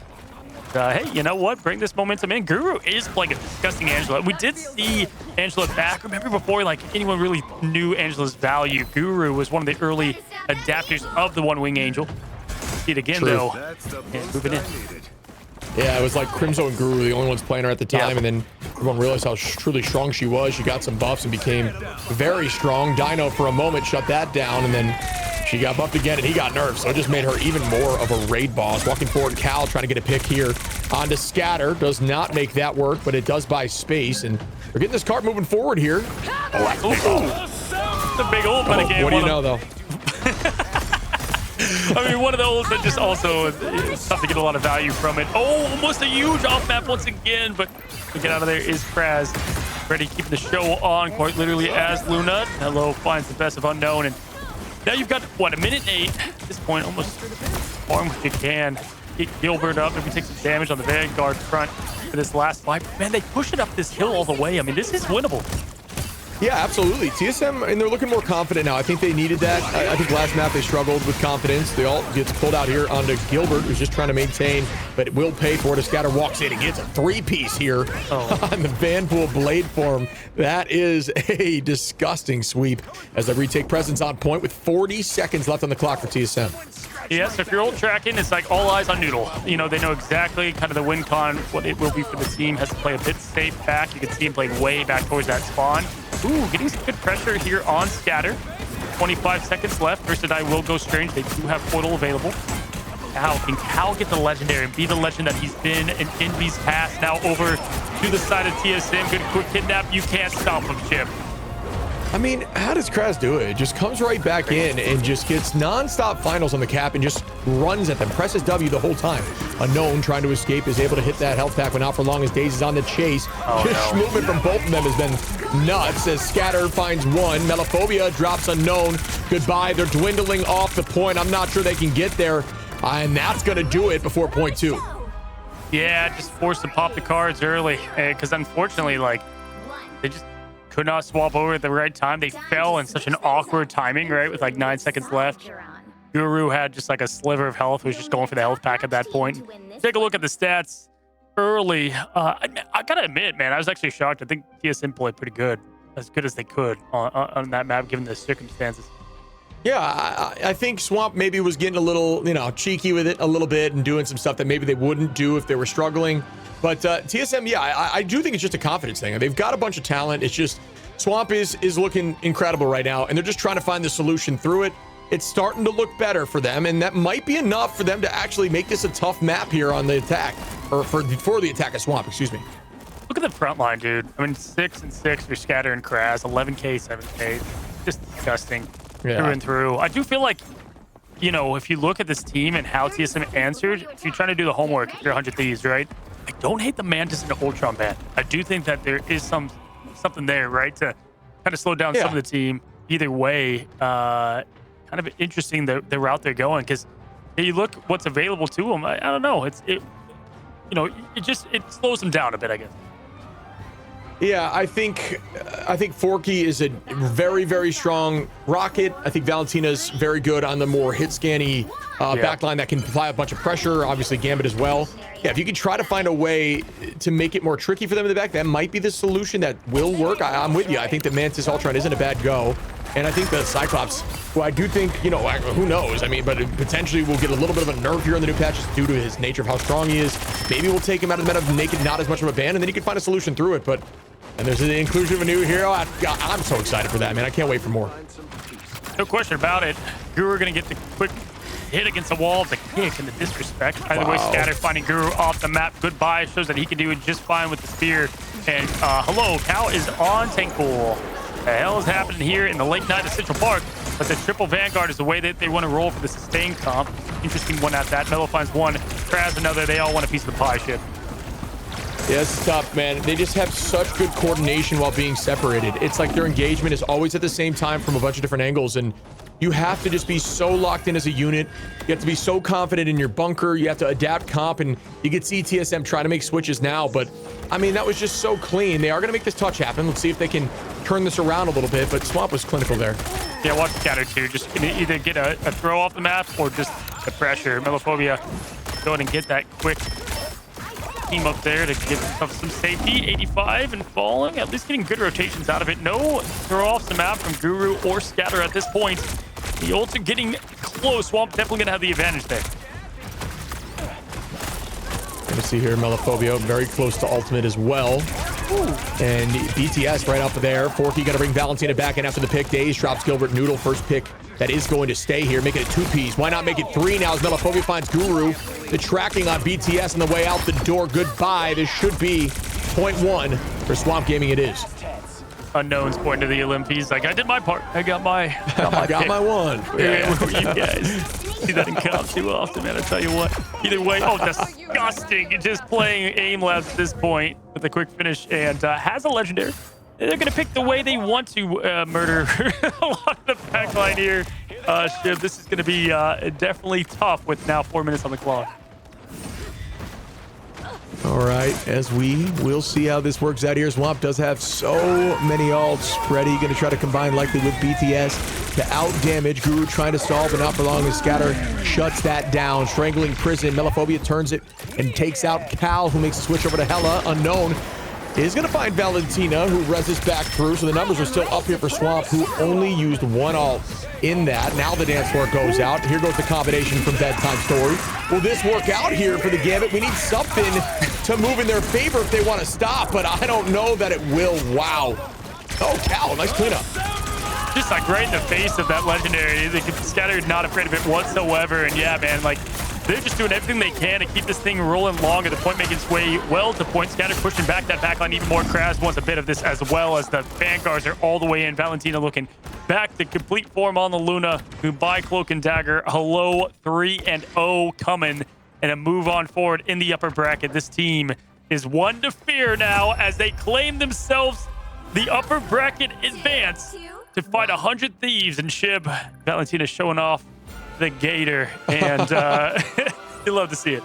Hey, you know what? Bring this momentum in. Guru is playing a disgusting Angela. We did see Angela back. Remember before, like, anyone really knew Angela's value, Guru was one of the early adapters of the One Wing Angel. See it again, though, and moving in. Yeah, it was like Crimzo and Guru were the only ones playing her at the time, and then everyone realized how truly strong she was. She got some buffs and became very strong. Dino, for a moment, shut that down, and then she got buffed again, and he got nerfed, so it just made her even more of a raid boss. Walking forward, Cal trying to get a pick here onto Scatter. Does not make that work, but it does buy space, and we're getting this card moving forward here. The big ult, but again, what do you know, though? I mean, one of the ults that just also is tough to get a lot of value from it. Oh, almost a huge off map once again, but to get out of there is Kraz. Ready, keeping the show on quite literally as Luna. Hello finds the best of unknown, and now you've got, what, a minute and 8 at this point. Almost farm what you can. Get Gilbert up. Maybe take some damage on the Vanguard front for this last fight. Man, they push it up this hill all the way. I mean, this is winnable. Yeah, absolutely. TSM, and they're looking more confident now. I think they needed that. I think last map they struggled with confidence. They all gets pulled out here onto Gilbert, who's just trying to maintain, but it will pay for it as Scatter walks in and gets a 3-piece here on the Vanpool blade form. That is a disgusting sweep as they retake presence on point with 40 seconds left on the clock for TSM. Yeah, so if you're ult tracking, it's like all eyes on Noodle. They know exactly kind of the win con, what it will be for the team. Has to play a bit safe back. You can see him playing way back towards that spawn. Ooh, getting some good pressure here on Scatter. 25 seconds left. First die will go Strange. They do have Portal available. Now, can Cal get the Legendary and be the legend that he's been in Envy's past? Now over to the side of TSM. Good quick kidnap. You can't stop him, Chip. I mean, how does Kraz do it? Just comes right back in and just gets non-stop finals on the cap and just runs at them. Presses W the whole time. Unknown trying to escape is able to hit that health pack, but not for long as Daze is on the chase. Movement from both of them has been nuts as Scatter finds one. Melaphobia drops Unknown. Goodbye. They're dwindling off the point. I'm not sure they can get there. And that's going to do it before point 2. Yeah, just forced to pop the cards early because unfortunately, like, they just could not swap over at the right time. They fell in such an awkward timing, right? With like 9 seconds left. Guru had just like a sliver of health, was just going for the health pack at that point. Take a look at the stats early. I gotta admit, man, I was actually shocked. I think TSM played pretty good as they could on that map, given the circumstances. Yeah, I think Swamp maybe was getting a little, cheeky with it a little bit and doing some stuff that maybe they wouldn't do if they were struggling. But TSM, yeah, I do think it's just a confidence thing. They've got a bunch of talent. It's just Swamp is looking incredible right now, and they're just trying to find the solution through it. It's starting to look better for them, and that might be enough for them to actually make this a tough map here on the attack, or for the attack of Swamp, excuse me. Look at the front line, dude. I mean, 6 and 6 for Scatter and Kraz, 11K, 7K. Just disgusting through and through. I do feel like, if you look at this team and how TSM answered, if you're trying to do the homework, if you're 100 Thieves, right? I don't hate the Mantis and the Ultron ban. I do think that there is something there, right, to kind of slow down some of the team. Either way, kind of interesting the route they're going, because you look what's available to them. I don't know. It slows them down a bit, I guess. Yeah, I think Forky is a very, very strong rocket. I think Valentina's very good on the more hit scanny backline that can apply a bunch of pressure. Obviously, Gambit as well. Yeah, if you could try to find a way to make it more tricky for them in the back, that might be the solution that will work. I'm with you. I think the Mantis Ultron isn't a bad go. And I think the Cyclops, who I do think, who knows? I mean, but potentially we'll get a little bit of a nerf here in the new patch just due to his nature of how strong he is. Maybe we'll take him out of the meta of naked, not as much of a ban, and then he can find a solution through it. And there's the inclusion of a new hero. I'm so excited for that, man. I can't wait for more. No question about it. Guru going to get the quick hit against the wall, the kick, and the disrespect. Either way, Scatter finding Guru off the map. Goodbye. Shows that he can do it just fine with the spear. And hello, Cal is on Tankpool. The hell is happening here in the late night of Central Park? But the triple Vanguard is the way that they want to roll for the sustained comp. Interesting one at that. Mello finds one, Kraz another. They all want a piece of the pie ship. Yeah, it's tough, man. They just have such good coordination while being separated. It's like their engagement is always at the same time from a bunch of different angles, and you have to just be so locked in as a unit. You have to be so confident in your bunker. You have to adapt comp, and you can see TSM trying to make switches now, but I mean, that was just so clean. They are going to make this touch happen. Let's see if they can turn this around a little bit, but Swamp was clinical there. Yeah, watch the Scatter too. Just either get a throw off the map or just the pressure. Melophobia go ahead and get that quick team up there to give himself some safety. 85 and falling, at least getting good rotations out of it. No throw off the map from Guru or Scatter at this point. The ults are getting close. Swamp definitely gonna have the advantage there. Gonna see here Melophobia very close to ultimate as well. Ooh. And BTS right up there. Forky gonna bring Valentina back in after the pick. Daze drops Gilbert Noodle. First pick that is going to stay here, making it 2-piece. Why not make it 3 now as Melophobia finds Guru? The tracking on BTS on the way out the door. Goodbye. This should be point 1 for Swamp Gaming. It is. Unknowns point to the Olympies. Like, I did my part. I got my one. Yeah. Where were you guys? See that in comp too often, man. I tell you what. Either way, disgusting. Just playing aim labs at this point with a quick finish, and has a legendary. They're going to pick the way they want to murder a lot of the backline here. Shiv, this is going to be definitely tough with now 4 minutes on the clock. All right, as we'll see how this works out here. Swamp does have so many ults. Freddy going to try to combine likely with BTS to out damage. Guru trying to stall, but not for long as Scatter shuts that down. Strangling Prison. Melophobia turns it and takes out Cal, who makes a switch over to Hella. Unknown is going to find Valentina, who reses back through. So the numbers are still up here for Swamp, who only used 1 ult in that. Now the dance floor goes out. Here goes the combination from Bedtime Story. Will this work out here for the Gambit? We need something to move in their favor if they want to stop, but I don't know that it will. Wow. Oh, Cal, nice cleanup. Just like right in the face of that legendary. They get Scattered, not afraid of it whatsoever. And yeah, man, like, they're just doing everything they can to keep this thing rolling long, at the point making its way well to point. Scatter pushing back that backline even more. Kraz wants a bit of this as well, as the Vanguards are all the way in. Valentina looking back to complete form on the Luna. Goodbye, Cloak and Dagger. Hello, 3-0 coming, and a move on forward in the upper bracket. This team is one to fear now as they claim themselves the upper bracket advance to fight 100 Thieves. And Shib, Valentina showing off the gator, and you love to see it.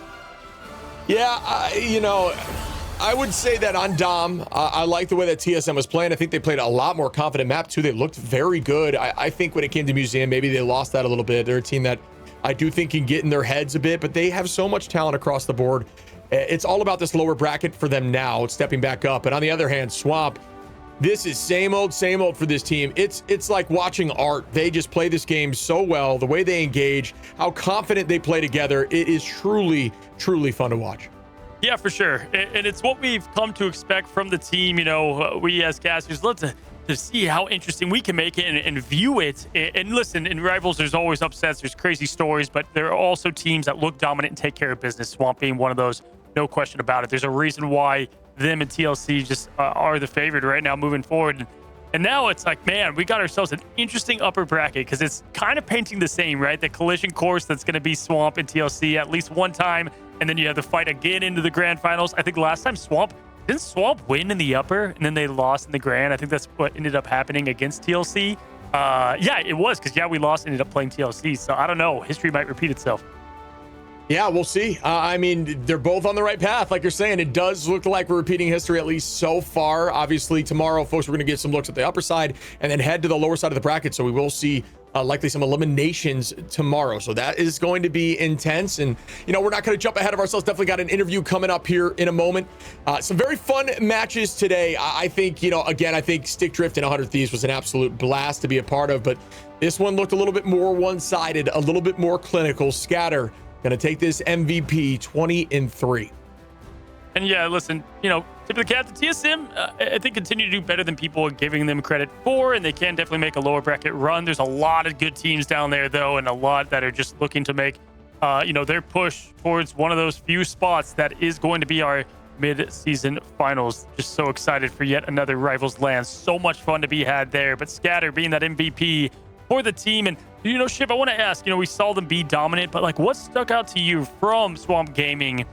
Yeah, I would say that on Dom, I like the way that TSM was playing. I think they played a lot more confident map too. They looked very good. I think when it came to Museum, maybe they lost that a little bit. They're a team that I do think can get in their heads a bit, but they have so much talent across the board. It's all about this lower bracket for them now. It's stepping back up. And on the other hand, Swamp, this is same old for this team. It's like watching art. They just play this game so well. The way they engage, how confident they play together. It is truly, truly fun to watch. Yeah, for sure. And it's what we've come to expect from the team. We as casters love to see how interesting we can make it and view it. And listen, in Rivals, there's always upsets. There's crazy stories, but there are also teams that look dominant and take care of business. Swamp being one of those, no question about it. There's a reason why them and TLC just are the favorite right now moving forward. And now it's like, man, we got ourselves an interesting upper bracket, because it's kind of painting the same, right? The collision course that's going to be Swamp and TLC at least one time, and then you have the fight again into the grand finals. I think last time didn't Swamp win in the upper and then they lost in the grand? I think that's what ended up happening against TLC. Yeah, it was, because we lost, ended up playing TLC. So I don't know, history might repeat itself. Yeah, we'll see. I mean, they're both on the right path. Like you're saying, it does look like we're repeating history, at least so far. Obviously, tomorrow, folks, we're going to get some looks at the upper side and then head to the lower side of the bracket. So we will see likely some eliminations tomorrow. So that is going to be intense. And, we're not going to jump ahead of ourselves. Definitely got an interview coming up here in a moment. Some very fun matches today. I think, again, I think Stick Drift and 100 Thieves was an absolute blast to be a part of. But this one looked a little bit more one-sided, a little bit more clinical. Scatter going to take this MVP 20-3. And yeah, listen, tip of the cap to TSM, I think continue to do better than people are giving them credit for, and they can definitely make a lower bracket run. There's a lot of good teams down there, though, and a lot that are just looking to make, their push towards one of those few spots that is going to be our mid-season finals. Just so excited for yet another Rivals LAN. So much fun to be had there. But Scatter being that MVP for the team. And, Shiv, I want to ask, we saw them be dominant, but what stuck out to you from Swamp Gaming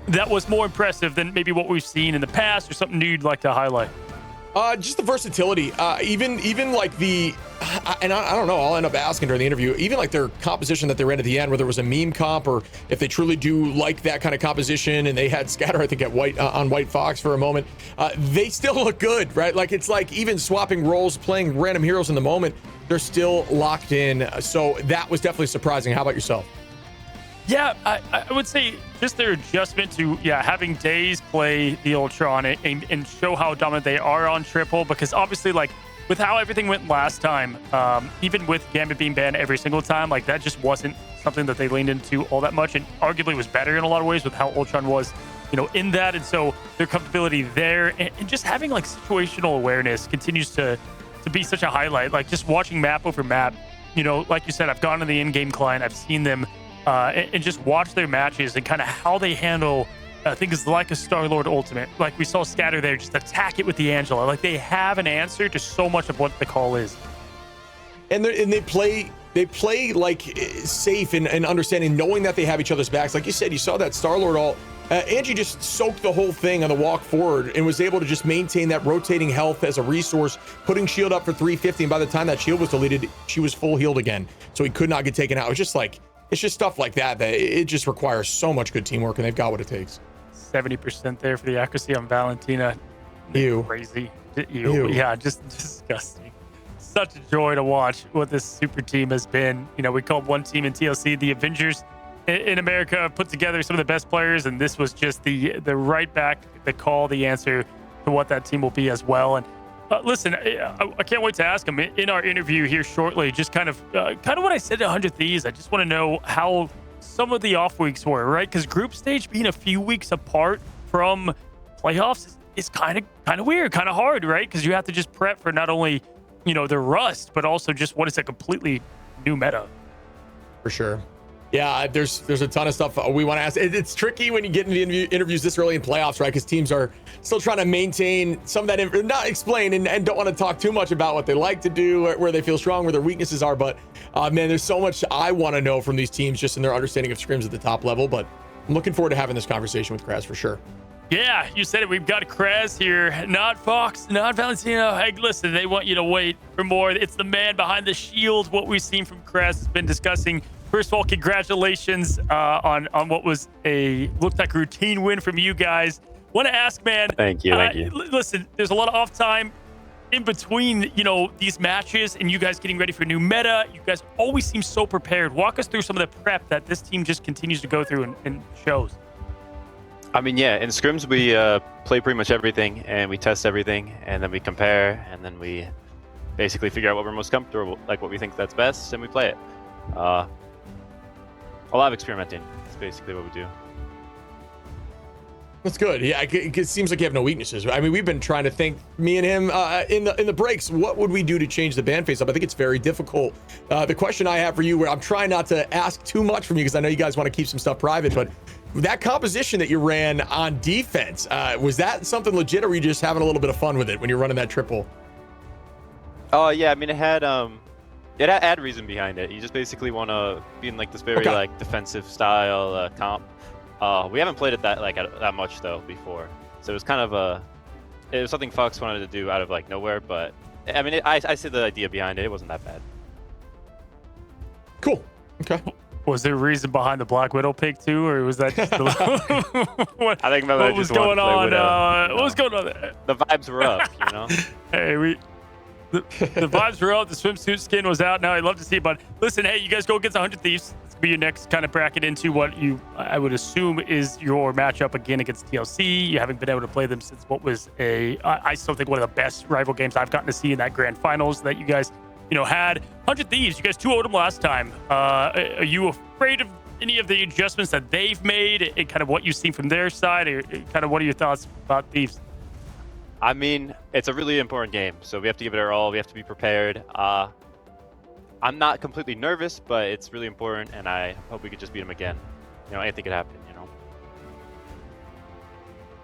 that was more impressive than maybe what we've seen in the past, or something new you'd like to highlight? Just the versatility, even like and I don't know, I'll end up asking during the interview, even like their composition that they ran at the end, whether it was a meme comp or if they truly do like that kind of composition, and they had Scatter, I think, at on White Fox for a moment, they still look good, right? Like, it's like even swapping roles, playing random heroes in the moment, they're still locked in. So that was definitely surprising. How about yourself? Yeah, I would say just their adjustment to having Daze play the Ultron and show how dominant they are on triple, because obviously with how everything went last time, even with Gambit being banned every single time, that just wasn't something that they leaned into all that much, and arguably was better in a lot of ways with how Ultron was in that. And so their comfortability there, and just having situational awareness continues to be such a highlight. Just watching map over map, like you said, I've gone to the in-game client, I've seen them and just watch their matches and kind of how they handle things like a Star-Lord ultimate. Like we saw Scatter there, just attack it with the Angela. They have an answer to so much of what the call is. And they play safe and understanding, knowing that they have each other's backs. Like you said, you saw that Star-Lord ult. Angie just soaked the whole thing on the walk forward and was able to just maintain that rotating health as a resource, putting shield up for 350. And by the time that shield was deleted, she was full healed again. So he could not get taken out. It was just it's just stuff like that it just requires so much good teamwork, and they've got what it takes. 70% there for the accuracy on Valentina. Ew. Crazy. Ew. Yeah, just disgusting. Such a joy to watch what this super team has been. We called one team in TLC the Avengers in America, put together some of the best players, and this was just the right back, the call, the answer to what that team will be as well. And listen, I can't wait to ask him in our interview here shortly, just kind of what I said to 100 Thieves. I just want to know how some of the off weeks were, right? Because group stage being a few weeks apart from playoffs is kind of weird, kind of hard, right? Because you have to just prep for not only, the rust, but also just what is a completely new meta. For sure. Yeah, there's a ton of stuff we want to ask. It's tricky when you get into the interviews this early in playoffs, right? Because teams are still trying to maintain some of that, not explain and don't want to talk too much about what they like to do, where they feel strong, where their weaknesses are. But man, there's so much I want to know from these teams just in their understanding of scrims at the top level. But I'm looking forward to having this conversation with Kraz for sure. Yeah, you said it. We've got Kraz here, not Fox, not Valentino. Hey, listen, they want you to wait for more. It's the man behind the shield. What we've seen from Kraz has been discussing. First of all, congratulations on what was looked like a routine win from you guys. Want to ask, man. Thank you. Listen, there's a lot of off time in between, these matches and you guys getting ready for new meta. You guys always seem so prepared. Walk us through some of the prep that this team just continues to go through and shows. I mean, yeah, in scrims we play pretty much everything, and we test everything, and then we compare, and then we basically figure out what we're most comfortable, like what we think that's best, and we play it. A lot of experimenting is basically what we do. That's good. Yeah, it seems like you have no weaknesses. I mean, we've been trying to think, me and him, in the breaks, what would we do to change the ban face up? I think it's very difficult. The question I have for you, where I'm trying not to ask too much from you, because I know you guys want to keep some stuff private, but that composition that you ran on defense, was that something legit, or were you just having a little bit of fun with it when you're running that triple? Oh, yeah, I mean, it had reason behind it. You just basically want to be in this very defensive style comp. We haven't played it that much though before, so it was kind of it was something Fox wanted to do out of nowhere. But I mean, I see the idea behind it. It wasn't that bad. Cool. Okay. Was there a reason behind the Black Widow pick too, or was that just what, I think Miller what was just wanted going to play on? Widow, What was going on there? The vibes were up, Hey, the vibes were out. The swimsuit skin was out. Now I'd love to see it, but listen, hey, you guys go against 100 Thieves. This could be your next kind of bracket into what I would assume is your matchup again against TLC. You haven't been able to play them since what was I still think one of the best rival games I've gotten to see in that grand finals that you guys, had. 100 Thieves, you guys 2-0'd them last time. Are you afraid of any of the adjustments that they've made and kind of what you've seen from their side, or kind of what are your thoughts about Thieves? I mean, it's a really important game, so we have to give it our all. We have to be prepared. I'm not completely nervous, but it's really important, and I hope we could just beat them again. Anything could happen,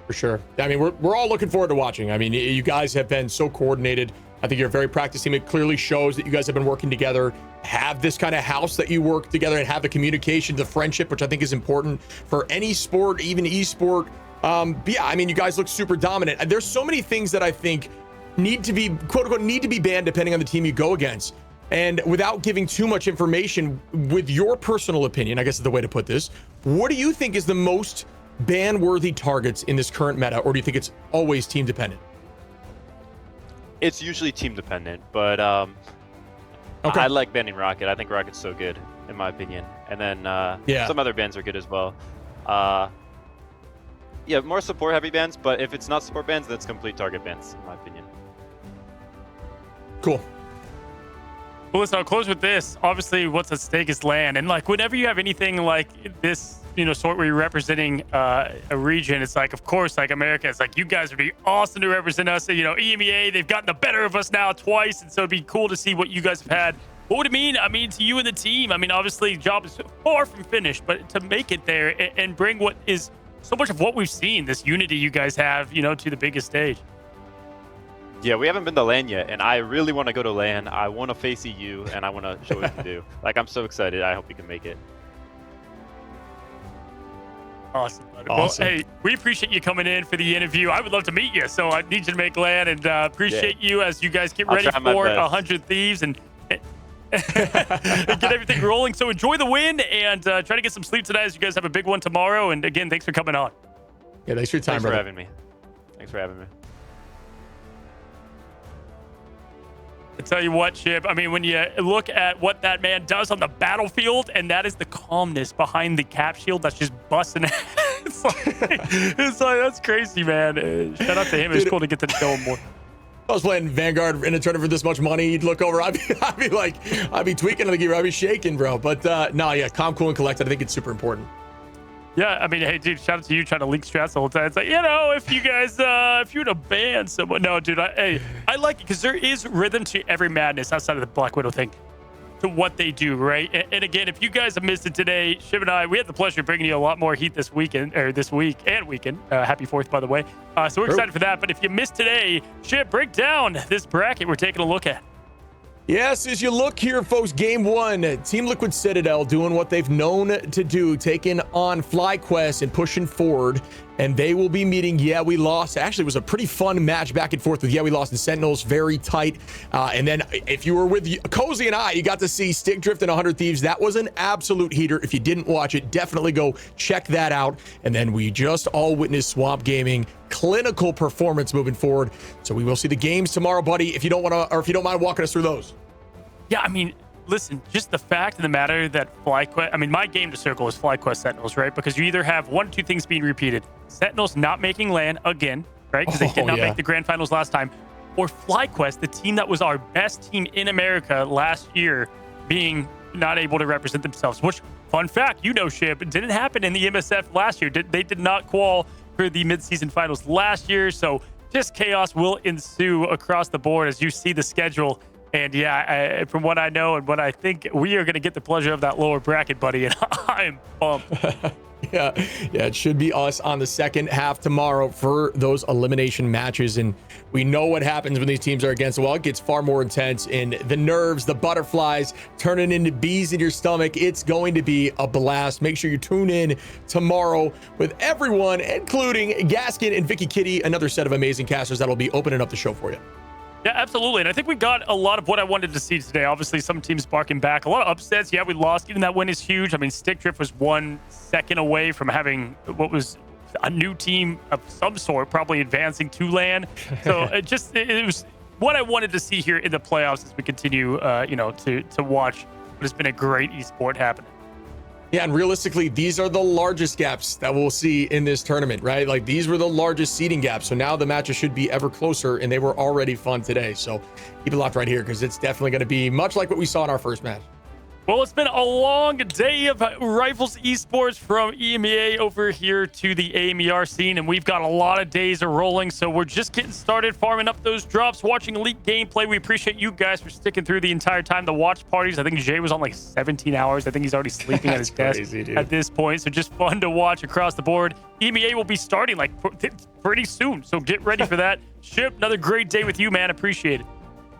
For sure. I mean, we're all looking forward to watching. I mean, you guys have been so coordinated. I think you're a very practiced team. It clearly shows that you guys have been working together, have this kind of house that you work together, and have the communication, the friendship, which I think is important for any sport, even esport. But yeah, I mean, you guys look super dominant. There's so many things that I think need to be, quote unquote, need to be banned depending on the team you go against. And without giving too much information, with your personal opinion, I guess is the way to put this, what do you think is the most ban-worthy targets in this current meta, or do you think it's always team dependent? It's usually team dependent, but Okay. I like banning Rocket. I think Rocket's so good, in my opinion. And then some other bans are good as well. Yeah, more support heavy bans, but if it's not support bans, then it's complete target bans, in my opinion. Cool. Well, listen, I'll close with this. Obviously, what's at stake is land. And like, whenever you have anything like this, sort where you're representing a region, it's like, of course, like America, it's like, you guys would be awesome to represent us. EMEA, they've gotten the better of us now twice. And so it'd be cool to see what you guys have had. What would it mean? I mean, to you and the team, I mean, obviously, the job is far from finished, but to make it there and bring what is so much of what we've seen, this unity you guys have, to the biggest stage. Yeah, we haven't been to LAN yet, and I really want to go to LAN. I want to face EU, and I want to show what we can do. Like, I'm so excited. I hope we can make it. Awesome. Awesome. Well, hey, we appreciate you coming in for the interview. I would love to meet you, so I need you to make LAN, and appreciate you as you guys get ready for 100 Thieves and get everything rolling. So enjoy the win and try to get some sleep tonight as you guys have a big one tomorrow. And again, thanks for coming on. Yeah, thanks for your time, Thanks brother. for having me. Thanks for having me. I tell you what, Chip, I mean, when you look at what that man does on the battlefield, and that is the calmness behind the cap shield that's just busting it's like that's crazy, man. Shout out to him. It's cool to get to know him more. If I was playing Vanguard in a tournament for this much money, you'd look over, I'd be tweaking on the gear, I'd be shaking, bro. But no, yeah, calm, cool, and collected. I think it's super important. Yeah, I mean, hey, dude, shout out to you trying to leak strats the whole time. It's like, if you guys, if you were to ban someone, no, dude, I like it because there is rhythm to every madness outside of the Black Widow thing, to what they do, right? And again, if you guys have missed it today, Shiv and I, we had the pleasure of bringing you a lot more heat this weekend, or this week and weekend. Happy 4th, by the way. So we're excited for that. But if you missed today, Shiv, break down this bracket we're taking a look at. Yes, as you look here, folks, game one, Team Liquid Citadel doing what they've known to do, taking on FlyQuest and pushing forward. And they will be meeting Yeah We Lost. Actually, it was a pretty fun match back and forth with Yeah We Lost and Sentinels, very tight. And then if you were with Cozy and I, you got to see Stick Drift and 100 Thieves. That was an absolute heater. If you didn't watch it, definitely go check that out. And then we just all witnessed Swamp Gaming clinical performance moving forward. So we will see the games tomorrow, buddy. If you don't want to, or if you don't mind walking us through those. Yeah, I mean, listen, just the fact of the matter that FlyQuest, I mean, my game to circle is FlyQuest Sentinels, right? Because you either have one or two things being repeated. Sentinels not making LAN again, right? Because they did not make the grand finals last time. Or FlyQuest, the team that was our best team in America last year, being not able to represent themselves. Which, fun fact, Shib, it didn't happen in the MSF last year. They did not qual for the midseason finals last year. So just chaos will ensue across the board as you see the schedule. And yeah, from what I know and what I think, we are going to get the pleasure of that lower bracket, buddy. And I'm pumped. Yeah, it should be us on the second half tomorrow for those elimination matches. And we know what happens when these teams are against the wall. It gets far more intense, and the nerves, the butterflies turning into bees in your stomach. It's going to be a blast. Make sure you tune in tomorrow with everyone, including Gaskin and Vicky Kitty, another set of amazing casters that'll be opening up the show for you. Yeah, absolutely. And I think we got a lot of what I wanted to see today. Obviously, some teams barking back. A lot of upsets. Yeah, we lost. Even that win is huge. I mean, Stick Drift was 1 second away from having what was a new team of some sort, probably advancing to LAN. So it was what I wanted to see here in the playoffs as we continue, to watch what has been a great esport happening. Yeah, and realistically, these are the largest gaps that we'll see in this tournament, right? Like these were the largest seeding gaps. So now the matches should be ever closer, and they were already fun today. So keep it locked right here because it's definitely going to be much like what we saw in our first match. Well, it's been a long day of Rifles Esports from EMEA over here to the AMER scene, and we've got a lot of days of rolling, so we're just getting started farming up those drops, watching elite gameplay. We appreciate you guys for sticking through the entire time. The watch parties, I think Jay was on like 17 hours. I think he's already sleeping at his desk at this point, so just fun to watch across the board. EMEA will be starting like pretty soon, so get ready for that. Ship, another great day with you, man. Appreciate it.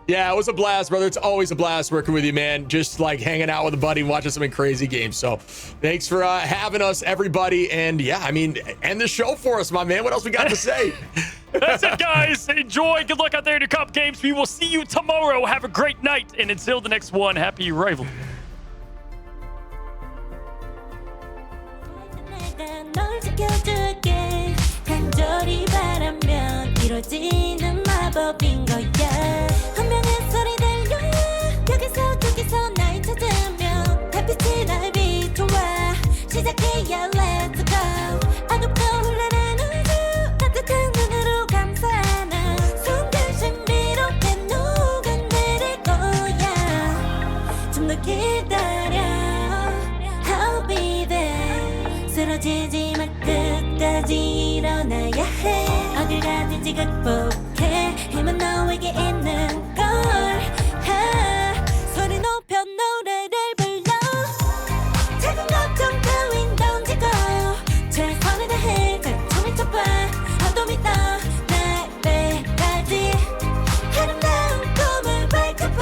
Yeah, it was a blast, brother. It's always a blast working with you, man. Just like hanging out with a buddy and watching some crazy games. So thanks for having us, everybody. And yeah, I mean, end the show for us, my man. What else we got to say? That's it, guys. Enjoy. Good luck out there in your cup games. We will see you tomorrow. Have a great night. And until the next one, happy rival. 널 지켜줄게 간절히 바라면 이루어지는 마법인 거야 운명의 소리 들려 여기서 저기서 날 찾으면 달빛이 날 비춰와 시작해야 let's go 어둡고 흘러는 우주 따뜻한 눈으로 감싸나 순간 신비롭게 녹아내릴 거야 좀 더 기다려 I'll be there 쓰러지지 마 끝까지 일어나야 해 어딜 가든지 극복해 힘은 너에게 있는 걸 소리 높여 노래를 불러 작은 걱정 따윈 던지고 최선을 다해 가슴을 쳐봐 어둠이 떠 날배까지 아름다운 꿈을 밝혀봐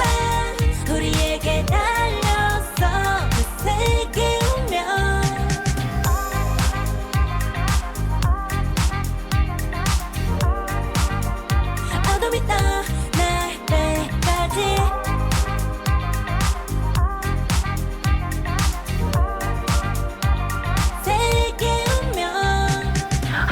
우리에게 달려서 그 세계 운명 어둠이 떠 날배까지 세계 운명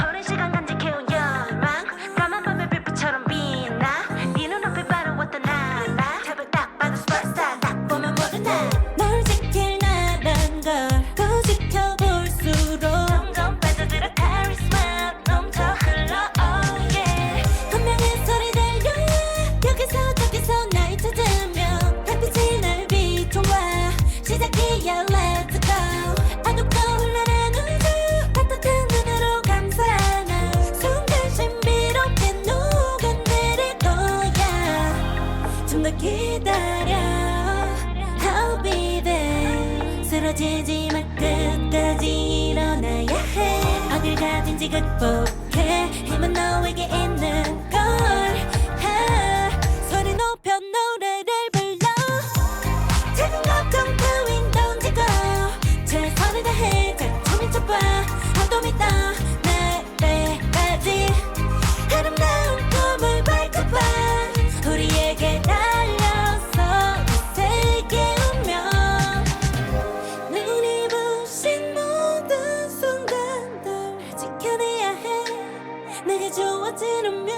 오랜 시간 간직해온 열망 까만 밤의 빛처럼 빛나 네 눈앞에 바로 어떤 나라 제발 딱 봐도 superstar 딱 보면 모르나 널 지킬 나란 걸 지켜볼수록 점점 빠져들어 카리스마 넘쳐 흘러 oh yeah 운명의 소리 들려 여기서 저기서 날 찾으면 달빛이 날 비춰와 시작이야 let's go 어둡고 흘러는 우주 따뜻한 눈으로 감싸나 순간 신비롭게 녹아내릴 거야 좀 더 기다려 I'll be there 쓰러지지 마 끝까지 일어나야 해 어딜 가든지 극복해 힘은 너에게 있는 걸